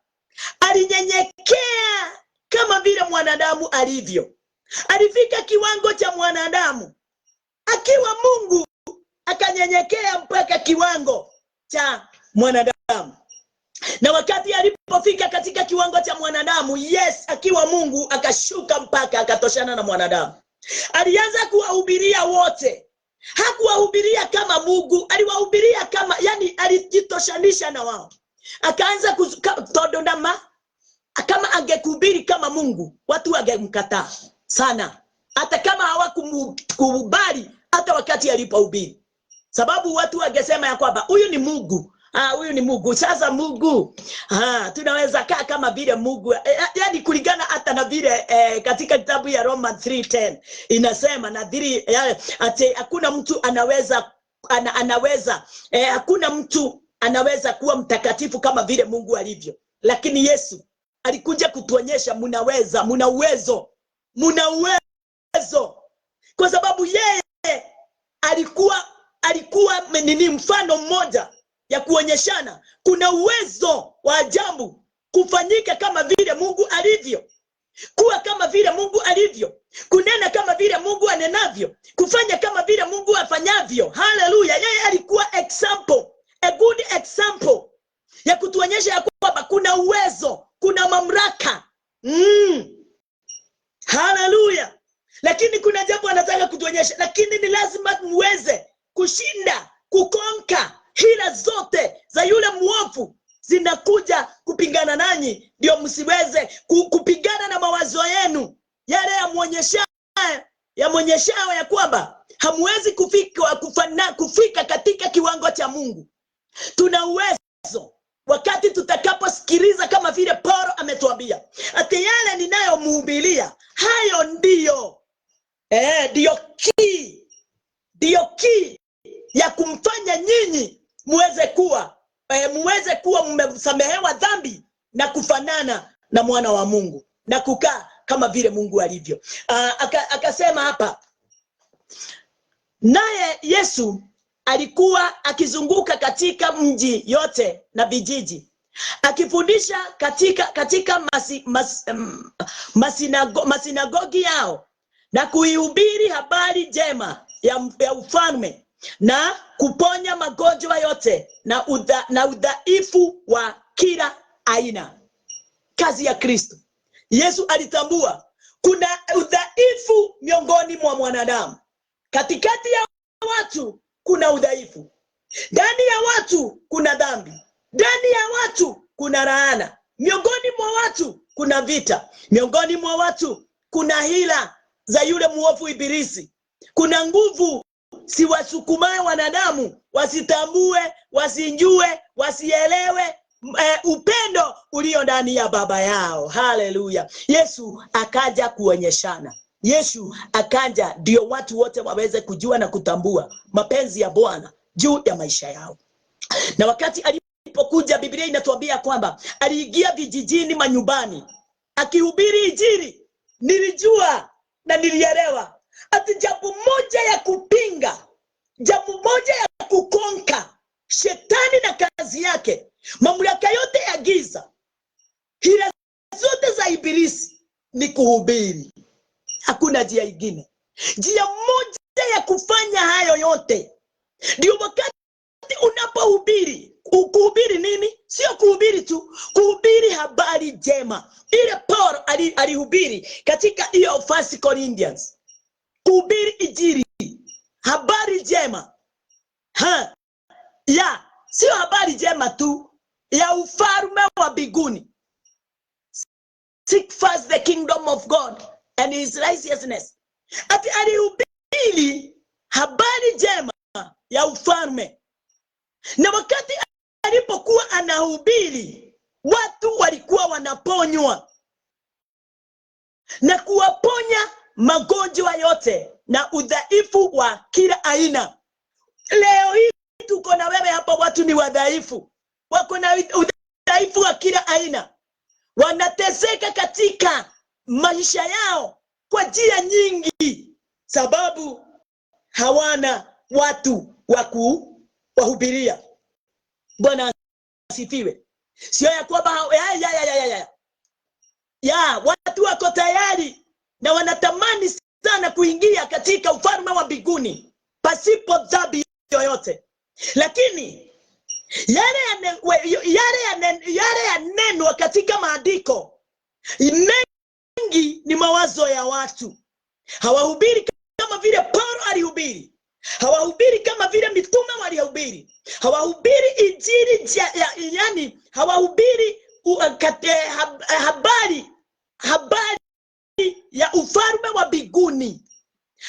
alinyenyekea kama vile mwanadamu alivyo. Alifika kiwango cha mwanadamu akiwa Mungu, akanyenyekea mpaka kiwango cha mwanadamu. Na wakati alipofika katika kiwango cha mwanadamu, yes, akiwa Mungu, akashuka mpaka akatoshana na mwanadamu. Alianza kuwahubiria wote. Hakuwahubiria kama Mungu, aliwahubiria kama, yani alijitoshanisha na wao. Akaanza kutodondama. Kama angekuhubiri kama Mungu, watu wangemkataa sana, hata kama hawakukubali hata wakati alipohubiri. Sababu watu wangesema ya kwamba huyu ni Mungu. Huyu ni Mungu. Sasa Mungu, tunaweza kaa kama vile Mungu. Yani kulingana hata na vile katika kitabu ya Roma 3:10 inasema nadhiri ati hakuna mtu hakuna mtu anaweza kuwa mtakatifu kama vile Mungu alivyo. Lakini Yesu alikuja kutuonyesha muna uwezo. Kwa sababu yeye alikuwa nini, mfano mmoja ya kuonyeshana kuna uwezo wa ajabu kufanyika kama vile Mungu alivyo, kuwa kama vile Mungu alivyo, kunena kama vile Mungu anenavyo, kufanya kama vile Mungu afanyavyo. Haleluya. Yeye alikuwa example, a good example ya kutuonyesha ya kwamba kuna uwezo, kuna mamlaka. kuonyesha, lakini ni lazima muweze kushinda, kukonka hila zote za yule muovu zinakuja kupingana nanyi, ndio msiweze kupigana na mawazo yenu yale yamuonyeshao ya kwamba hamwezi kufika katika kiwango cha Mungu. Tuna uwezo wakati tutakaposikiliza, kama vile Paulo ametuambia, ati yale ninayomhubiria hayo ndio key ya kumfanya nyinyi muweze kuwa mmesamehewa dhambi na kufanana na mwana wa Mungu na kukaa kama vile Mungu alivyo. Akasema hapa, naye Yesu alikuwa akizunguka katika mji yote na vijiji, akifundisha katika masinagogi yao na kuihubiri habari njema ya ufalme na kuponya magonjwa yote na udhaifu wa kila aina. Kazi ya Kristo. Yesu alitambua kuna udhaifu miongoni mwa mwanadamu. Katikati ya watu kuna udhaifu. Ndani ya watu kuna dhambi. Ndani ya watu kuna laana. Miongoni mwa watu kuna vita. Miongoni mwa watu kuna hila za yule muovu ibilisi. Kuna nguvu siwasukumaye wanadamu wasitambue, wasinjue, wasielewe upendo ulio ndani ya baba yao. Haleluya. Yesu akaja kuonyeshana. Yesu akaja ndio watu wote waweze kujua na kutambua mapenzi ya Bwana juu ya maisha yao. Na wakati alipokuja, Biblia inatuambia kwamba aliingia vijijini, manyumbani, akihubiri Injili. Nilijua na nilielewa ati jambo moja ya kupinga, jambo moja ya kukonka shetani na kazi yake, mamlaka yote ya giza, hila zote za ibilisi, ni kuhubiri. Hakuna njia nyingine. Njia moja ya kufanya hayo yote. Ndio wakati unapohubiri, kuhubiri nini? Sio kuhubiri tu, kuhubiri habari njema. Ile Paulo alihubiri katika hiyo 1 Corinthians. Kuhubiri Injili, habari njema. Sio habari njema tu ya ufalme wa mbinguni. Seek first the kingdom of God and his righteousness. Ati alihubiri habari njema ya ufalme. Na wakati alipokuwa anahubiri, watu walikuwa wanaponywa na kuwaponya magonjwa yote na udhaifu wa kila aina. Leo hii tuko na wewe hapa, watu ni wadhaifu, wako na udhaifu wa kila aina, wanateseka katika maisha yao kwa njia nyingi, sababu hawana watu wa kuwahubiria. Bwana asifiwe. Sio ya kwamba watu wako tayari na wanatamani sana kuingia katika ufalme wa mbinguni pasipo dhambi yoyote, lakini yale yanenwa katika maandiko mengi ni mawazo ya watu. Hawahubiri kama vile Paulo alihubiri, hawahubiri kama vile mitume walihubiri, hawahubiri Injili, yani hawahubiri habari ya ufalme wa mbinguni,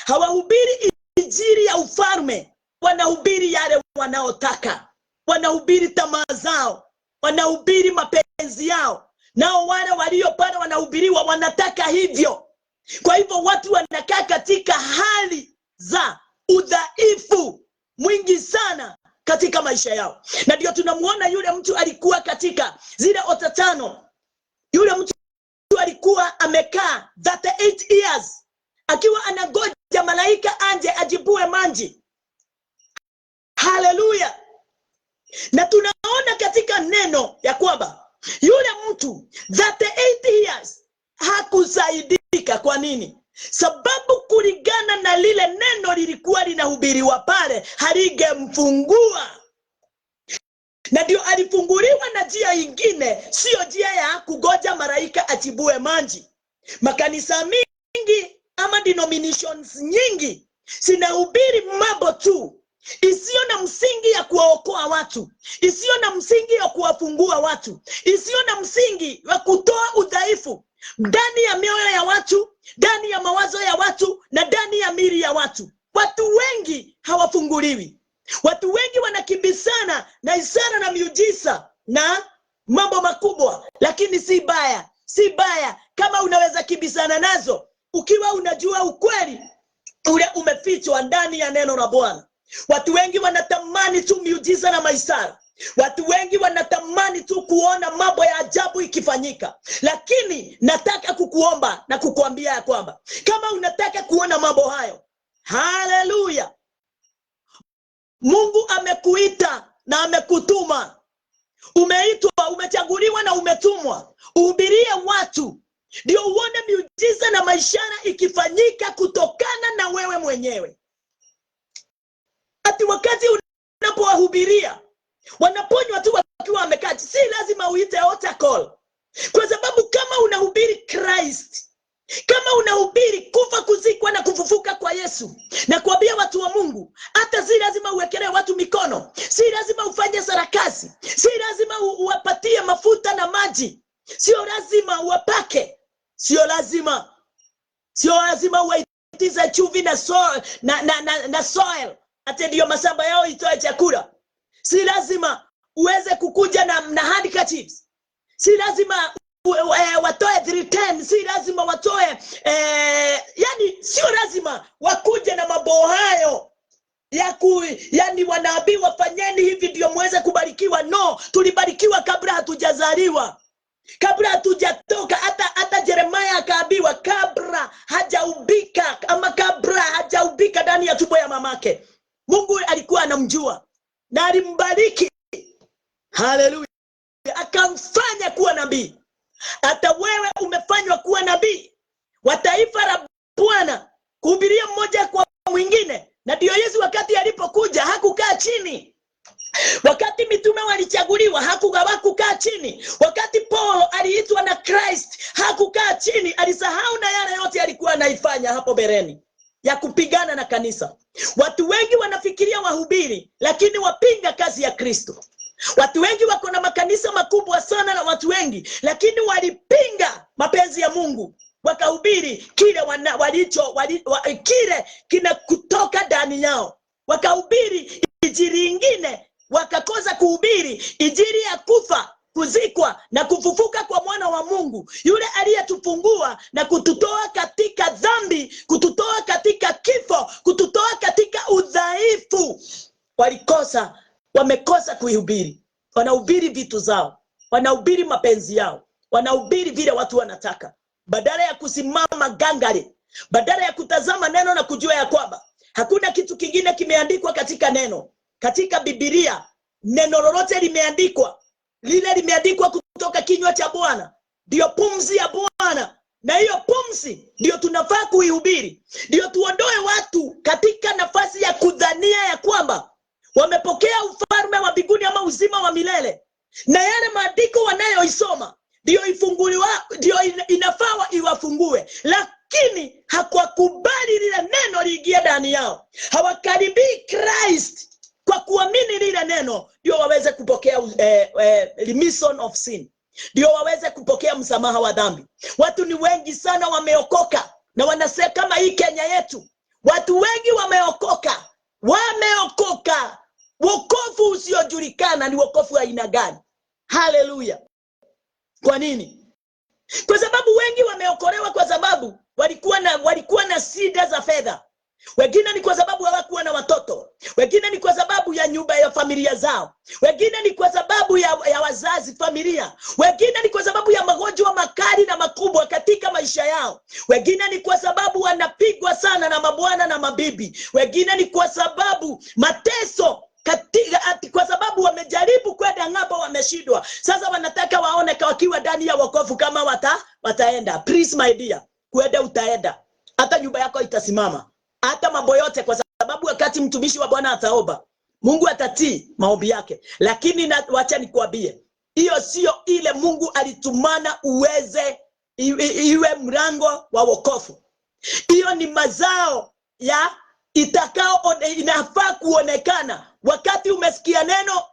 hawahubiri Injili ya ufalme. Wanahubiri yale wanaotaka, wanahubiri tamaa zao, wanahubiri mapenzi yao, nao wale walio pale wanahubiriwa wanataka hivyo. Kwa hivyo watu wanakaa katika hali za udhaifu mwingi sana katika maisha yao. Na ndio tunamuona yule mtu alikuwa katika zile ota 5. Yule mtu alikuwa amekaa 38 years akiwa anangoja malaika anje ajibue maji. Haleluya. Na tunaona katika neno ya kwamba yule mtu 38 years hakusaidika. Kwa nini? Sababu kulingana na lile neno lilikuwa linahubiriwa pale, halingemfungua. Na ndio alifunguliwa na njia nyingine, sio njia ya kugoja malaika ajibue maji. Makanisa mingi ama denominations nyingi Sinahubiri mambo tu isiyo na msingi ya kuwaokoa watu, isiyo na msingi ya kuwafungua watu, isiyo na msingi wa kutoa udhaifu ndani ya mioyo ya watu, ndani ya mawazo ya watu na ndani ya miili ya watu. Watu wengi hawafunguliwi. Watu wengi wanakimbizana na ishara na miujiza na mambo makubwa, lakini si baya. Si baya kama unaweza kimbizana nazo ukiwa unajua ukweli ule umefichwa ndani ya neno la Bwana. Watu wengi wanatamani tu miujiza na maishara. Watu wengi wanatamani tu kuona mambo ya ajabu ikifanyika. Lakini nataka kukuomba na kukuambia ya kwamba kama unataka kuona mambo hayo, haleluya, Mungu amekuita na amekutuma. Umeitwa, umechaguliwa na umetumwa uhubirie watu, ndio uone miujiza na maishara ikifanyika kutokana na wewe mwenyewe. Ati wakati unapowahubiria wanaponywa tu wakiwa wamekaa, si lazima uite altar call. Kwa sababu kama unahubiri Christ, kama unahubiri kufa, kuzikwa na kufufuka kwa Yesu, na kuambia watu wa Mungu, hata si lazima uwekelee watu mikono, si lazima ufanye sarakasi, si lazima uwapatie mafuta na maji, sio lazima uwapake, sio lazima uwaitize chumvi na soil ate ndio masamba yao itoe chakula. Si lazima uweze kukuja na handkerchiefs. Si lazima watoe 310, si lazima watoe yani sio lazima wakuje na mambo hayo yani wanaambiwa fanyeni hivi ndio muweze kubarikiwa. No, tulibarikiwa kabla hatujazaliwa, kabla hatujatoka. Hata Yeremia akaambiwa kabla hajaubika, ama kabla hajaubika ndani ya tumbo ya mamake, Mungu alikuwa anamjua na alimbariki. Haleluya, akamfanya kuwa nabii. Hata wewe umefanywa kuwa nabii wa taifa la Bwana, kuhubiria mmoja kwa mwingine. Na ndio Yesu wakati alipokuja hakukaa chini. Wakati mitume walichaguliwa hakukaa chini. Wakati Paul aliitwa na Christ hakukaa chini. Alisahau na yale yote alikuwa anaifanya hapo bereni ya kupigana na kanisa. Watu wengi wanafikiria wahubiri, lakini wapinga kazi ya Kristo. Watu wengi wako na makanisa makubwa sana na watu wengi, lakini walipinga mapenzi ya Mungu. Wakahubiri kile kile kina kutoka ndani yao. Wakahubiri injili nyingine, wakakosa kuhubiri injili ya kufa, kuzikwa na kufufuka kwa mwana wa Mungu, yule aliyetufungua na kututoa katika dhambi, kututoa katika kifo, kututoa katika udhaifu. Wamekosa kuihubiri. Wanahubiri vitu zao, wanahubiri mapenzi yao, wanahubiri vile watu wanataka, badala ya kusimama gangari, badala ya kutazama neno na kujua ya kwamba hakuna kitu kingine kimeandikwa katika neno. Katika Biblia neno lolote limeandikwa, lile limeandikwa kutoka kinywa cha Bwana, ndio pumzi ya Bwana, na hiyo pumzi ndio tunafaa kuihubiri. Ndio tuondoe watu katika nafasi ya kudhania ya kwamba wamepokea ufalme wa mbinguni ama uzima wa milele, na yale maandiko wanayoisoma ndio ifunguliwa, ndio inafaa iwafungue. Lakini hawakubali lile neno liingie ndani yao. Hawakaribii Christ kwa kuamini lile neno ndio waweze kupokea remission of sin, ndio waweze kupokea msamaha wa dhambi. Watu ni wengi sana wameokoka, na wanasema kama hii Kenya yetu, watu wengi wameokoka. Wokovu usiojulikana ni wokovu aina gani? Haleluya. Kwa nini? Kwa sababu wengi wameokolewa kwa sababu walikuwa na shida za fedha. Wengine ni kwa sababu hawakuwa na watoto. Wengine ni kwa sababu ya nyumba ya familia zao. Wengine ni kwa sababu ya wazazi, familia. Wengine ni kwa sababu ya magonjwa makali na makubwa katika maisha yao. Wengine ni kwa sababu wanapigwa sana na mabwana na mabibi. Wengine ni kwa sababu mateso kwa sababu wamejaribu kwenda ng'ambo, wameshindwa. Sasa wanataka waone wakiwa ndani ya wokovu kama wataenda. Please my dear, kwenda utaenda. Hata nyumba yako itasimama, hata mambo yote, kwa sababu wakati mtumishi wa Bwana ataomba, Mungu atatii maombi yake. Lakini wacha nikuambie, hiyo sio ile Mungu alitumana uweze iwe mlango wa wokovu. Hiyo ni mazao ya inafaa kuonekana wakati umesikia neno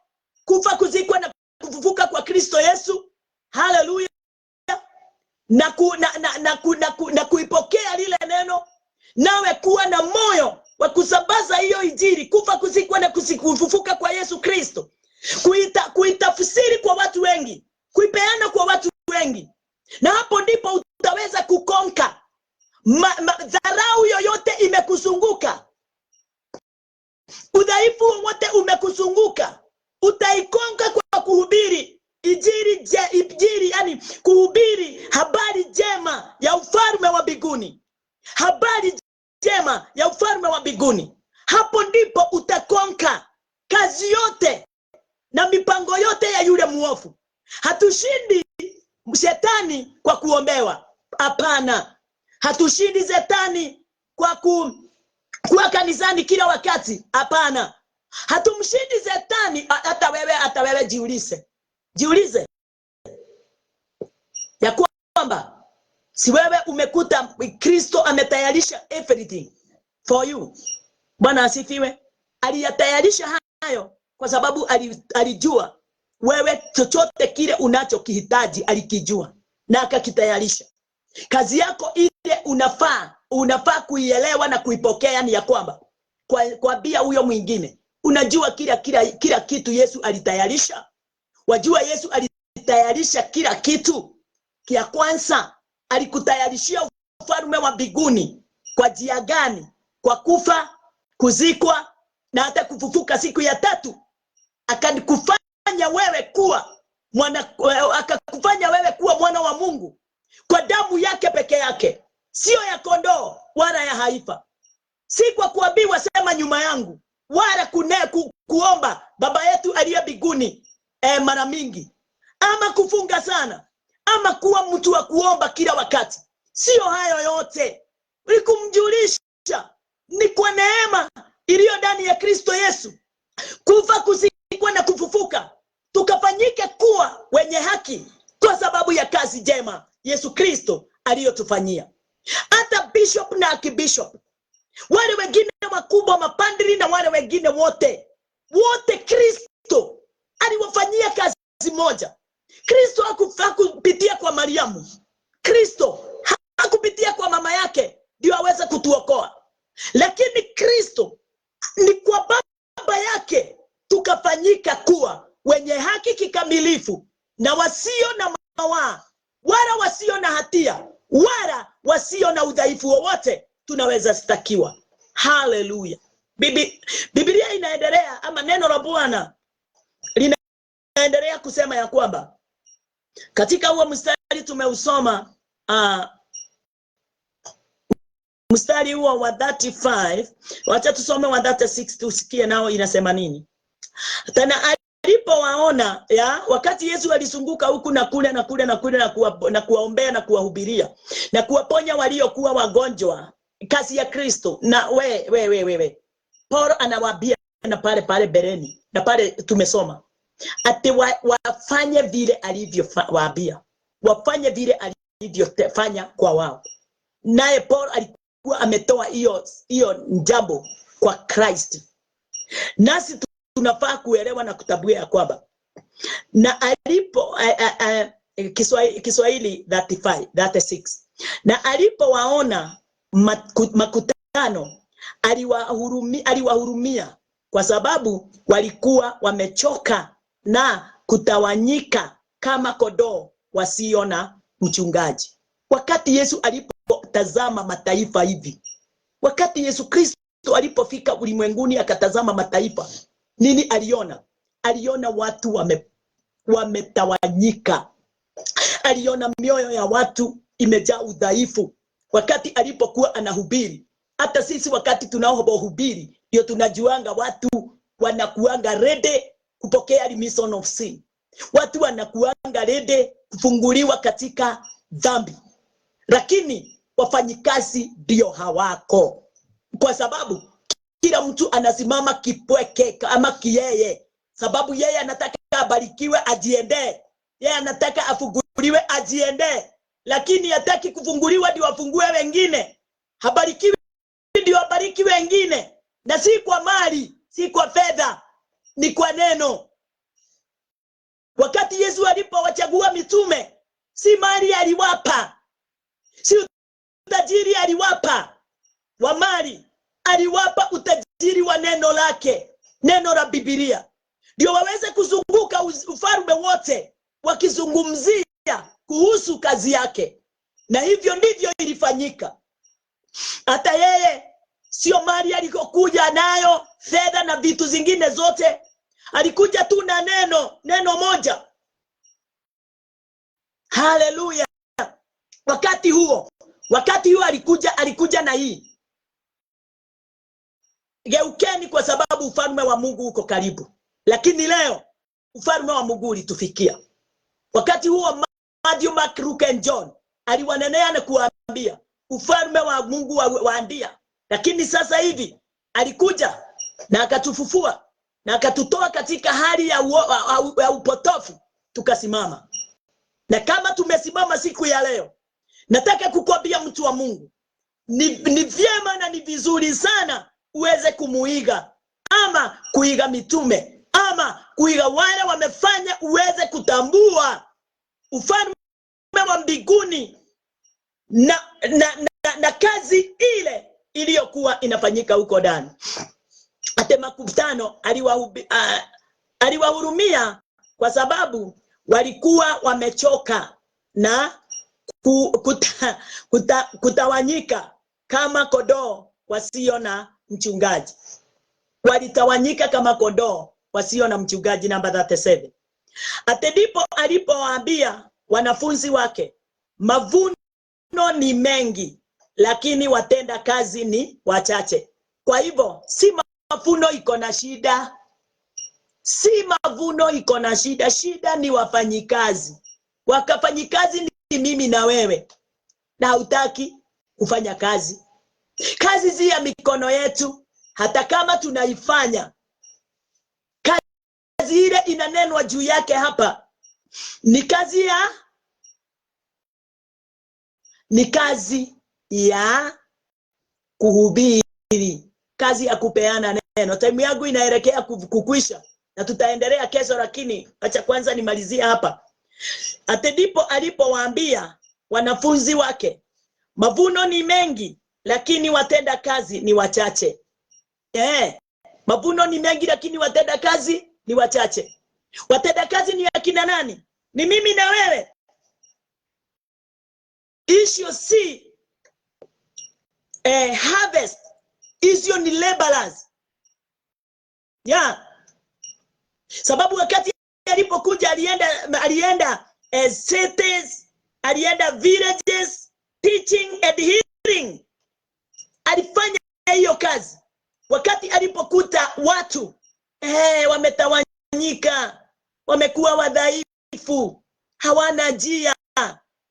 kufa, kuzikwa na kufufuka kwa Kristo Yesu. Haleluya. Na kuipokea lile neno, nawe kuwa na moyo wa kusambaza hiyo injili, kufa, kuzikwa na kufufuka kwa Yesu Kristo, kuitafsiri kwa watu wengi, kuipeana kwa watu wengi. Na hapo ndipo utaweza kukonka dharau yoyote imekuzunguka, udhaifu wote umekuzunguka, utaikonka kwa kuhubiri injili, yani kuhubiri habari njema ya ufalme wa mbinguni, habari njema ya ufalme wa mbinguni. Hapo ndipo utakonka kazi yote na mipango yote ya yule muovu. Hatushindi shetani kwa kuombewa, hapana. Hatushindi shetani kwa kuwa kanisani kila wakati, hapana. Hatumshindi shetani. Hata wewe jiulize ya kwamba si wewe umekuta Kristo ametayarisha everything for you. Bwana asifiwe. Aliyatayarisha hayo kwa sababu alijua wewe chochote kile unachokihitaji alikijua na akakitayarisha. Kazi yako ile unafaa kuielewa na kuipokea ni ya kwamba kuambia huyo mwingine, unajua kila kitu Yesu alitayarisha. Wajua Yesu alitayarisha kila kitu. Kia kwanza alikutayarishia ufalme wa mbinguni kwa njia gani? Kwa kufa, kuzikwa na hata kufufuka siku ya tatu. Akakufanya wewe kuwa mwana wa Mungu kwa damu yake peke yake, sio ya kondoo wala ya haifa. Si kwa kuambiwa sema nyuma yangu, wala kuomba Baba yetu aliye mbinguni mara mingi, ama kufunga sana, ama kuwa mtu wa kuomba kila wakati. Sio hayo yote. Ni kumjulisha ni kwa neema iliyo ndani ya Kristo Yesu, kufa, kuzikwa na kufufuka, tukafanyike kuwa wenye haki kwa sababu ya kazi njema Yesu Kristo aliyotufanyia. Hata bishop na archbishop, wale wengine wakubwa, mapandri na wale wengine wote Kristo aliwafanyia kazi moja. Kristo hakupitia kwa Mariamu. Kristo hakupitia kwa mama yake ndio aweze kutuokoa. Lakini Kristo ni kwa baba yake tukafanyika kuwa wenye haki kikamilifu, na wasio na mawaa, wala wasio na hatia, wala wasio na udhaifu wowote tunaweza stakiwa. Haleluya. Biblia inaendelea, ama neno la Bwana linaendelea kusema ya kwamba katika huo mstari tumeusoma, mstari huo wa 35, wacha tusome wa 36 tusikie nao inasema nini. Tena alipowaona wakati Yesu alizunguka huku na kule na kuwaombea na kuwahubiria na kuwaponya waliokuwa wagonjwa, kazi ya Kristo. Na Paulo anawaambia na pale bereni na pale tumesoma ati wafanye vile alivyowaambia, wafanye vile alivyofanya kwa wao. Naye Paulo alikuwa ametoa hiyo jambo kwa Kristo. Nasi tunafaa kuelewa na kutambua ya kwamba na alipo Kiswahili 36, na alipowaona makutano aliwahurumia kwa sababu walikuwa wamechoka na kutawanyika kama kondoo wasio na mchungaji. Wakati Yesu alipotazama mataifa hivi, wakati Yesu Kristo alipofika ulimwenguni akatazama mataifa, nini aliona? Aliona watu wametawanyika. Aliona mioyo ya watu imejaa udhaifu. Wakati alipokuwa anahubiri, hata sisi wakati tunaohubiri ndio tunajuanga watu wanakuanga ready kupokea remission of sin. Watu wanakuanga ready kufunguliwa katika dhambi. Lakini wafanyikazi ndio hawako. Kwa sababu kila mtu anasimama kipweke ama kiyeye. Sababu yeye anataka abarikiwe ajiende. Yeye anataka afunguliwe ajiende. Lakini hataki kufunguliwa ndio afungue wengine. Habarikiwe ndio abariki wengine. na si kwa mali, si kwa fedha, ni kwa neno. Wakati Yesu alipowachagua mitume, si mali aliwapa, si utajiri aliwapa wa mali, aliwapa utajiri wa neno lake, neno la Biblia, ndio waweze kuzunguka ufalme wote wakizungumzia kuhusu kazi yake. Na hivyo ndivyo ilifanyika. Hata yeye sio mali alikokuja nayo, fedha na vitu zingine zote, alikuja tu na neno moja. Haleluya. Wakati huo alikuja na hii: geukeni kwa sababu ufalme wa Mungu uko karibu. Lakini leo ufalme wa Mungu ulitufikia. Wakati huo Matthew, Mark, Luke and John aliwanenea na kuambia ufalme wa Mungu waandia. Lakini sasa hivi alikuja na akatufufua na akatutoa katika hali ya upotofu, tukasimama. Na kama tumesimama siku ya leo, nataka kukwambia mtu wa Mungu, ni vyema na ni vizuri sana uweze kumuiga, ama kuiga mitume, ama kuiga wale wamefanya, uweze kutambua ufalme wa mbinguni na kazi ile iliyokuwa inafanyika huko ndani. Hata makutano aliwahurumia kwa sababu walikuwa wamechoka na kutawanyika kama kondoo wasio na mchungaji. Walitawanyika kama kondoo wasio na mchungaji, namba 37. Hata ndipo alipowaambia wanafunzi wake, mavuno ni mengi lakini watenda kazi ni wachache. Kwa hivyo si mavuno iko na shida, si mavuno iko na shida, shida ni wafanyikazi. Wakafanyikazi ni mimi na wewe, na hutaki kufanya kazi. Kazi zi ya mikono yetu, hata kama tunaifanya, kazi ile inanenwa juu yake hapa ni kazi ya kuhubiri, kazi ya kupeana neno. Time yangu inaelekea kukwisha na tutaendelea kesho, lakini acha kwanza nimalizie hapa. Hata ndipo alipowaambia wanafunzi wake, mavuno ni mengi lakini watenda kazi ni wachache. Mavuno ni mengi lakini watenda kazi ni wachache. Watenda kazi ni akina nani? Ni mimi na wewe. Issue si harvest, issue ni laborers. Sababu wakati alipokuja alienda cities, alienda villages, teaching and healing. Alifanya hiyo kazi. Wakati alipokuta watu wametawanyika, wamekuwa wadhaifu, hawana njia,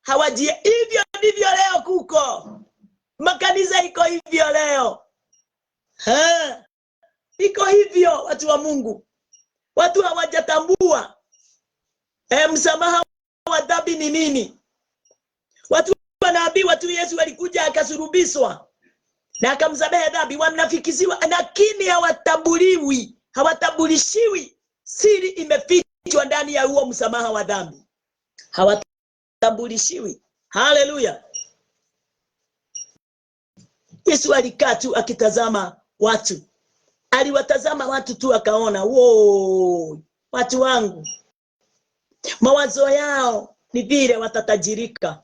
hawajia. Hivyo ndivyo leo kuko makanisa, iko hivyo leo. Iko hivyo, watu wa Mungu. Watu hawajatambua msamaha wa dhambi ni nini. Watu wanaambiwa tu Yesu alikuja akasurubishwa na akamsamehe dhambi, wanafikisiwa, lakini hawatambulishiwi siri imefichwa ndani ya huo msamaha wa dhambi. Hawatambulishiwi. Haleluya. Yesu alikaa tu akitazama watu. Aliwatazama watu tu akaona, watu wangu mawazo yao ni vile watatajirika.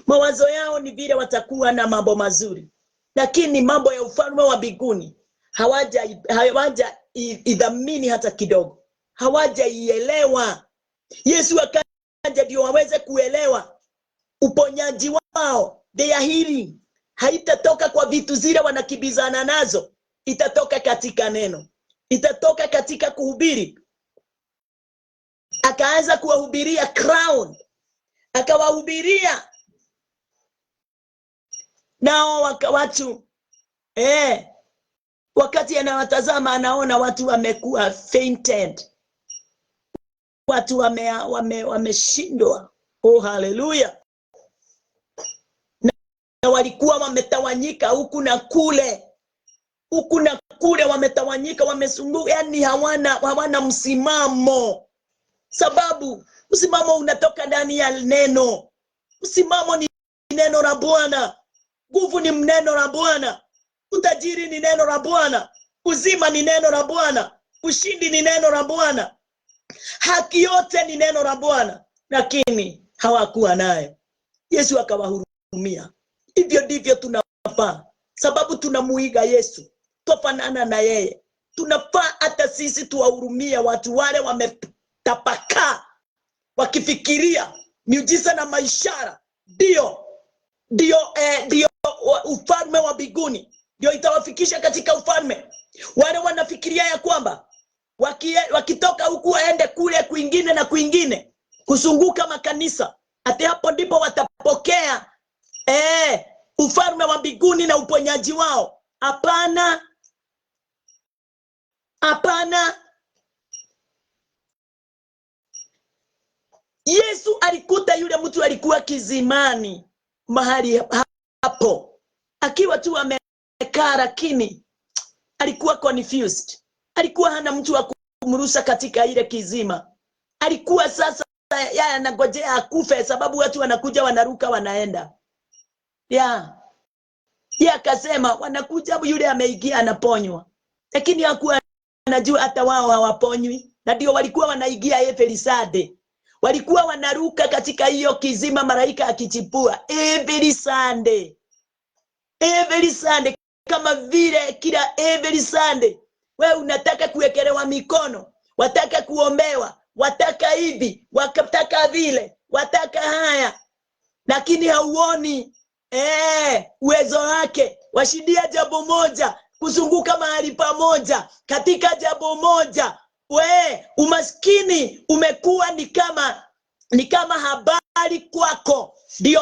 Mawazo yao ni vile watakuwa na mambo mazuri. Lakini mambo ya ufalme wa mbinguni hawaja idhamini hata kidogo. Hawaja ielewa. Yesu akaja ndio waweze kuelewa uponyaji wao. Their healing haitatoka kwa vitu zile wanakibizana nazo. Itatoka katika neno. Itatoka katika kuhubiri. Akaanza kuwahubiria crown. Akawahubiria. Nao watu wakati anawatazama anaona watu wamekuwa fainted. Watu wameshindwa. Haleluya. Na walikuwa wametawanyika huku na kule. Huku na kule, wametawanyika, wamesunguka, yani hawana msimamo. Sababu msimamo unatoka ndani ya neno. Msimamo ni neno la Bwana. Nguvu ni neno la Bwana. Utajiri ni neno la Bwana. Uzima ni neno la Bwana. Ushindi ni neno la Bwana. Haki yote ni neno la Bwana. Lakini hawakuwa nayo. Yesu akawahurumia. Hivyo ndivyo tunafaa. Sababu tunamuiga Yesu, tufanana na yeye. Tunafaa hata sisi tuwahurumia watu wale wametapakaa wakifikiria miujiza na maishara ndio ufalme wa mbinguni, ndio itawafikisha katika ufalme. Wale wanafikiria ya kwamba wakitoka huku waende kule kwingine na kwingine kuzunguka makanisa, ati hapo ndipo watapokea ufalme wa mbinguni na uponyaji wao. Hapana. Hapana. Yesu alikuta yule mtu alikuwa kizimani mahali hapo, akiwa tu amekaa, lakini alikuwa confused. Alikuwa hana mtu wa kumruhusa katika ile kizima. Alikuwa sasa yeye anangojea akufe, sababu watu wanakuja, wanaruka, wanaenda. Yeye akasema wanakuja, yule ameingia anaponywa. Lakini hakuwa anajua hata wao hawaponywi. Na ndio walikuwa wanaingia every Sunday. Walikuwa wanaruka katika hiyo kizima, malaika akichipua every Sunday. Every Sunday, kama vile kila every Sunday wewe unataka kuwekelewa mikono, wataka kuombewa, wataka hivi, wataka vile, wataka haya, lakini hauoni uwezo wake. Washidia jambo moja, kuzunguka mahali pamoja katika jambo moja. Umaskini umekuwa ni kama habari kwako. Ndio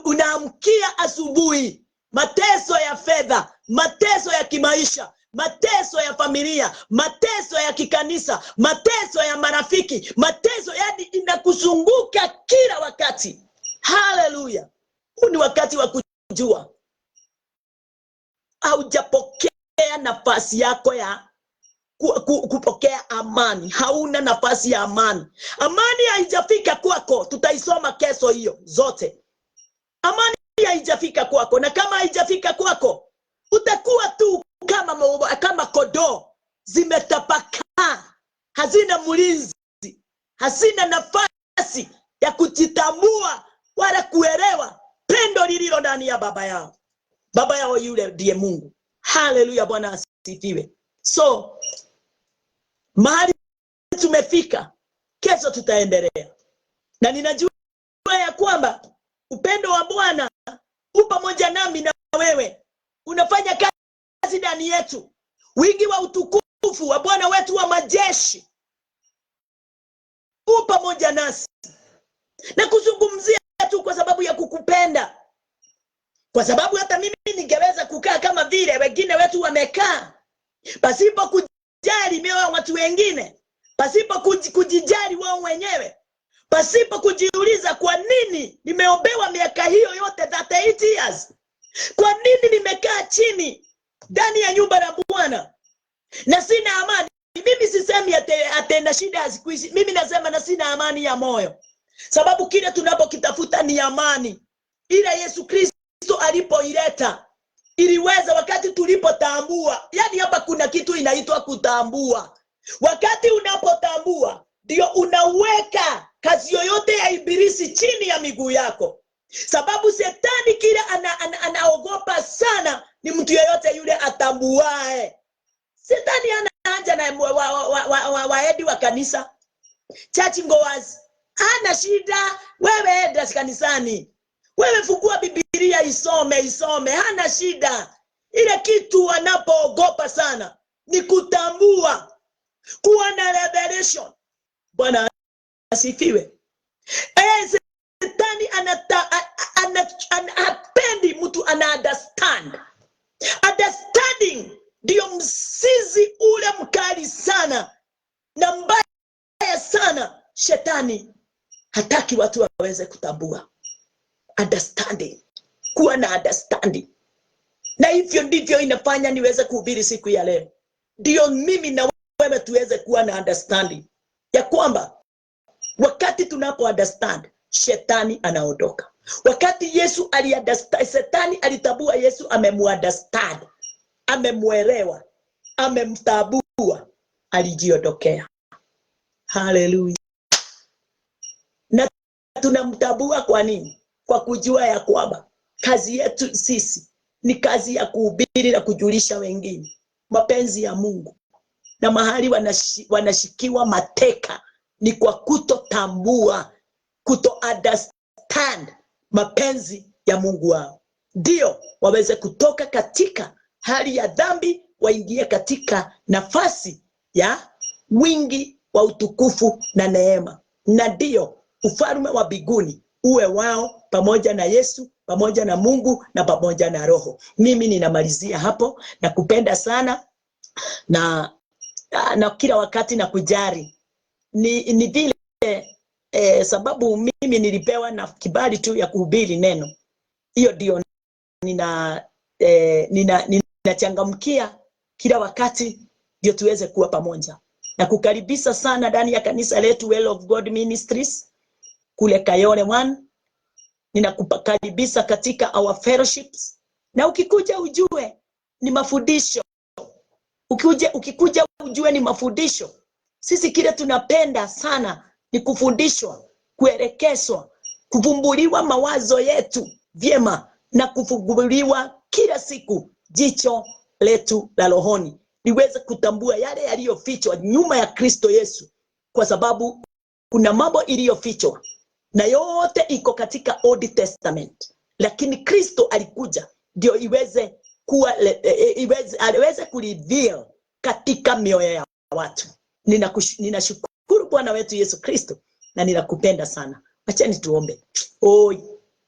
unaamkia asubuhi, mateso ya fedha, mateso ya kimaisha, mateso ya familia, mateso ya kikanisa, mateso ya marafiki, mateso, yani inakuzunguka kila wakati. Haleluya. Huu ni wakati wa kujua haujapokea nafasi yako ya kupokea amani. Hauna nafasi ya amani. Amani haijafika kwako. Tutaisoma kesho hiyo zote. Amani haijafika kwako, na kama haijafika kwako, utakuwa tu kama kondoo zimetapakaa, hazina mlinzi, hazina nafasi ya kujitambua wala kuelewa pendo lililo ndani ya baba yao. Baba yao yule ndiye Mungu. Haleluya, Bwana asifiwe. So mahali tumefika, kesho tutaendelea. Na ninajua ya kwamba upendo wa Bwana u pamoja nami na wewe. Unafanya kazi ndani yetu. Wingi wa utukufu wa Bwana wetu wa majeshi u pamoja nasi. Na kuzungumzia tu kwa sababu ya kukupenda. Kwa sababu hata mimi ningeweza kukaa kama vile wengine wetu wamekaa, pasipo kujali mioyo ya watu wengine, pasipo kujijali wao wenyewe, pasipo kujiuliza kwa nini nimeombewa miaka hiyo yote 38 years. Kwa nini nimekaa chini ndani ya nyumba la Bwana na sina amani? Mimi sisemi ate na shida siku hizi. Mimi nasema na sina amani ya moyo. Sababu kile tunapokitafuta ni amani. Ile Yesu Kristo alipoileta iliweza wakati tulipotambua. Yani hapa kuna kitu inaitwa kutambua. Wakati unapotambua ndio unaweka kazi yoyote ya ibilisi chini ya miguu yako. Sababu Shetani kile anaogopa sana ni mtu yeyote yule atambuae. Shetani anaanza na waedi wa kanisa, church goers. Hana shida, wewe enda kanisani, wewe fungua Biblia isome, hana shida. Ile kitu wanapoogopa sana ni kutambua, kuwa na revelation. Bwana asifiwe. Shetani anapendi mtu understand. Understanding ndio mzizi ule mkali sana na mbaya sana. Shetani hataki watu waweze kutambua. Understanding, kuwa na understanding. Na hivyo ndivyo inafanya niweze kuhubiri siku ya leo. ndio mimi na wewe tuweze kuwa na understanding ya kwamba wakati tunapo understand, shetani anaondoka. Wakati Yesu aliunderstand, shetani alitabua Yesu amemuunderstand, amemuelewa, amemtabua, alijiondokea. Hallelujah. Na tunamtabua kwa nini? Kwa kujua ya kwamba kazi yetu sisi ni kazi ya kuhubiri na kujulisha wengine mapenzi ya Mungu, na mahali wanashikiwa mateka ni kwa kutotambua, kuto understand mapenzi ya Mungu wao, ndio waweze kutoka katika hali ya dhambi waingie katika nafasi ya wingi wa utukufu na neema, na ndio ufalme wa mbinguni uwe wao pamoja na Yesu, pamoja na Mungu na pamoja na Roho. Mimi ninamalizia hapo, na kupenda sana na kila wakati na kujari ni vile sababu mimi nilipewa na kibali tu ya kuhubiri neno. Hiyo ndio ninachangamkia kila wakati, ndio tuweze kuwa pamoja. Na kukaribisha sana ndani ya kanisa letu Well of God Ministries kule Kayole 1. Ninakukaribisha katika our fellowships, na ukikuja ujue ni mafundisho. Ukikuja ujue ni mafundisho. Sisi kile tunapenda sana ni kufundishwa, kuelekezwa, kuvumbuliwa mawazo yetu vyema, na kuvumbuliwa kila siku jicho letu la rohoni liweze kutambua yale yaliyofichwa nyuma ya Kristo Yesu, kwa sababu kuna mambo iliyofichwa na yote iko katika Old Testament, lakini Kristo alikuja ndio iweze kuwa iweze kureveal katika mioyo ya watu. Ninashukuru Bwana wetu Yesu Kristo, na ninakupenda sana. Acheni tuombe.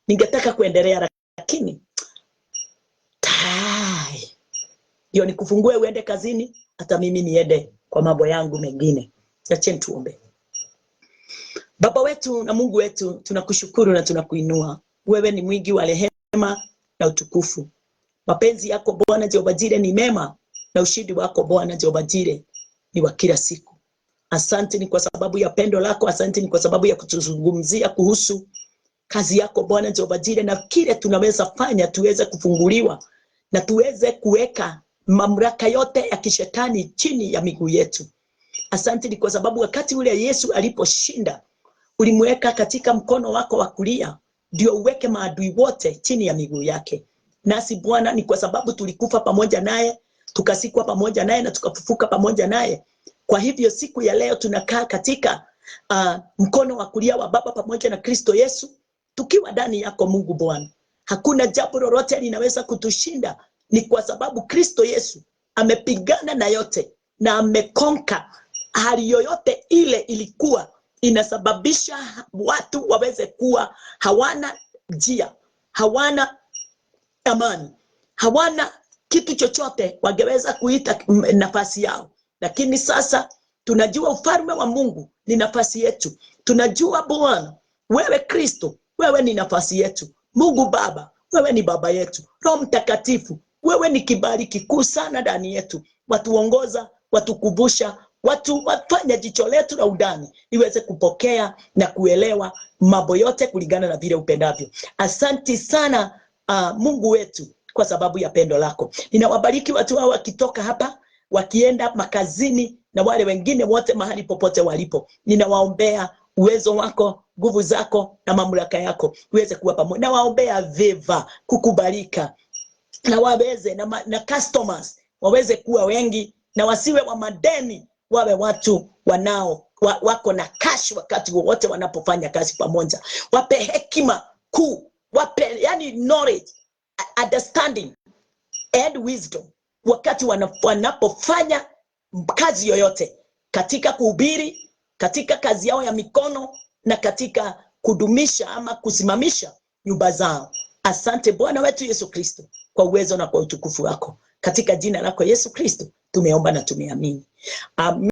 Ningetaka kuendelea, lakini ndio nikufungue uende kazini, hata mimi niende kwa mambo yangu mengine. Acheni tuombe. Baba wetu na Mungu wetu, tunakushukuru na tunakuinua. Wewe ni mwingi wa rehema na utukufu. Mapenzi yako Bwana Jehova Jire ni mema, na ushindi wako Bwana Jehova Jire ni wa kila siku. Asante ni kwa sababu ya pendo lako, asante ni kwa sababu ya kutuzungumzia kuhusu kazi yako Bwana Jehova Jire, na kile tunaweza fanya tuweze kufunguliwa na tuweze kuweka mamlaka yote ya kishetani chini ya miguu yetu. Asante ni kwa sababu wakati ule Yesu aliposhinda, ulimweka katika mkono wako wa kulia ndio uweke maadui wote chini ya miguu yake. Nasi Bwana ni kwa sababu tulikufa pamoja naye, tukasikwa pamoja naye, na tukafufuka pamoja naye. Kwa hivyo siku ya leo tunakaa katika mkono wa kulia wa Baba pamoja na Kristo Yesu, tukiwa ndani yako Mungu Bwana. Hakuna jambo lolote linaweza kutushinda, ni kwa sababu Kristo Yesu amepigana na yote na amekonka hali yoyote ile ilikuwa inasababisha watu waweze kuwa hawana njia, hawana amani, hawana kitu chochote wangeweza kuita nafasi yao. Lakini sasa tunajua ufalme wa Mungu ni nafasi yetu. Tunajua Bwana, wewe Kristo, wewe ni nafasi yetu. Mungu Baba, wewe ni baba yetu. Roho Mtakatifu, wewe ni kibali kikuu sana ndani yetu. Watuongoza, watukumbusha, wafanya jicho letu la undani iweze kupokea na kuelewa mambo yote kulingana na vile upendavyo. Asanti sana Mungu wetu kwa sababu ya pendo lako. Ninawabariki watu hao wakitoka hapa wakienda makazini, na wale wengine wote mahali popote walipo. Ninawaombea uwezo wako, nguvu zako na mamlaka yako uweze kuwa pamoja. Nawaombea veva, kukubalika, na waweze na customers waweze kuwa wengi, na wasiwe wa madeni, wawe watu wako na cash wakati wote wanapofanya kazi pamoja. Wape hekima kuu, wape yani knowledge, understanding and wisdom wakati wanapofanya kazi yoyote, katika kuhubiri, katika kazi yao ya mikono, na katika kudumisha ama kusimamisha nyumba zao. Asante Bwana wetu Yesu Kristo kwa uwezo na kwa utukufu wako. Katika jina lako Yesu Kristo tumeomba na tumeamini. Amen.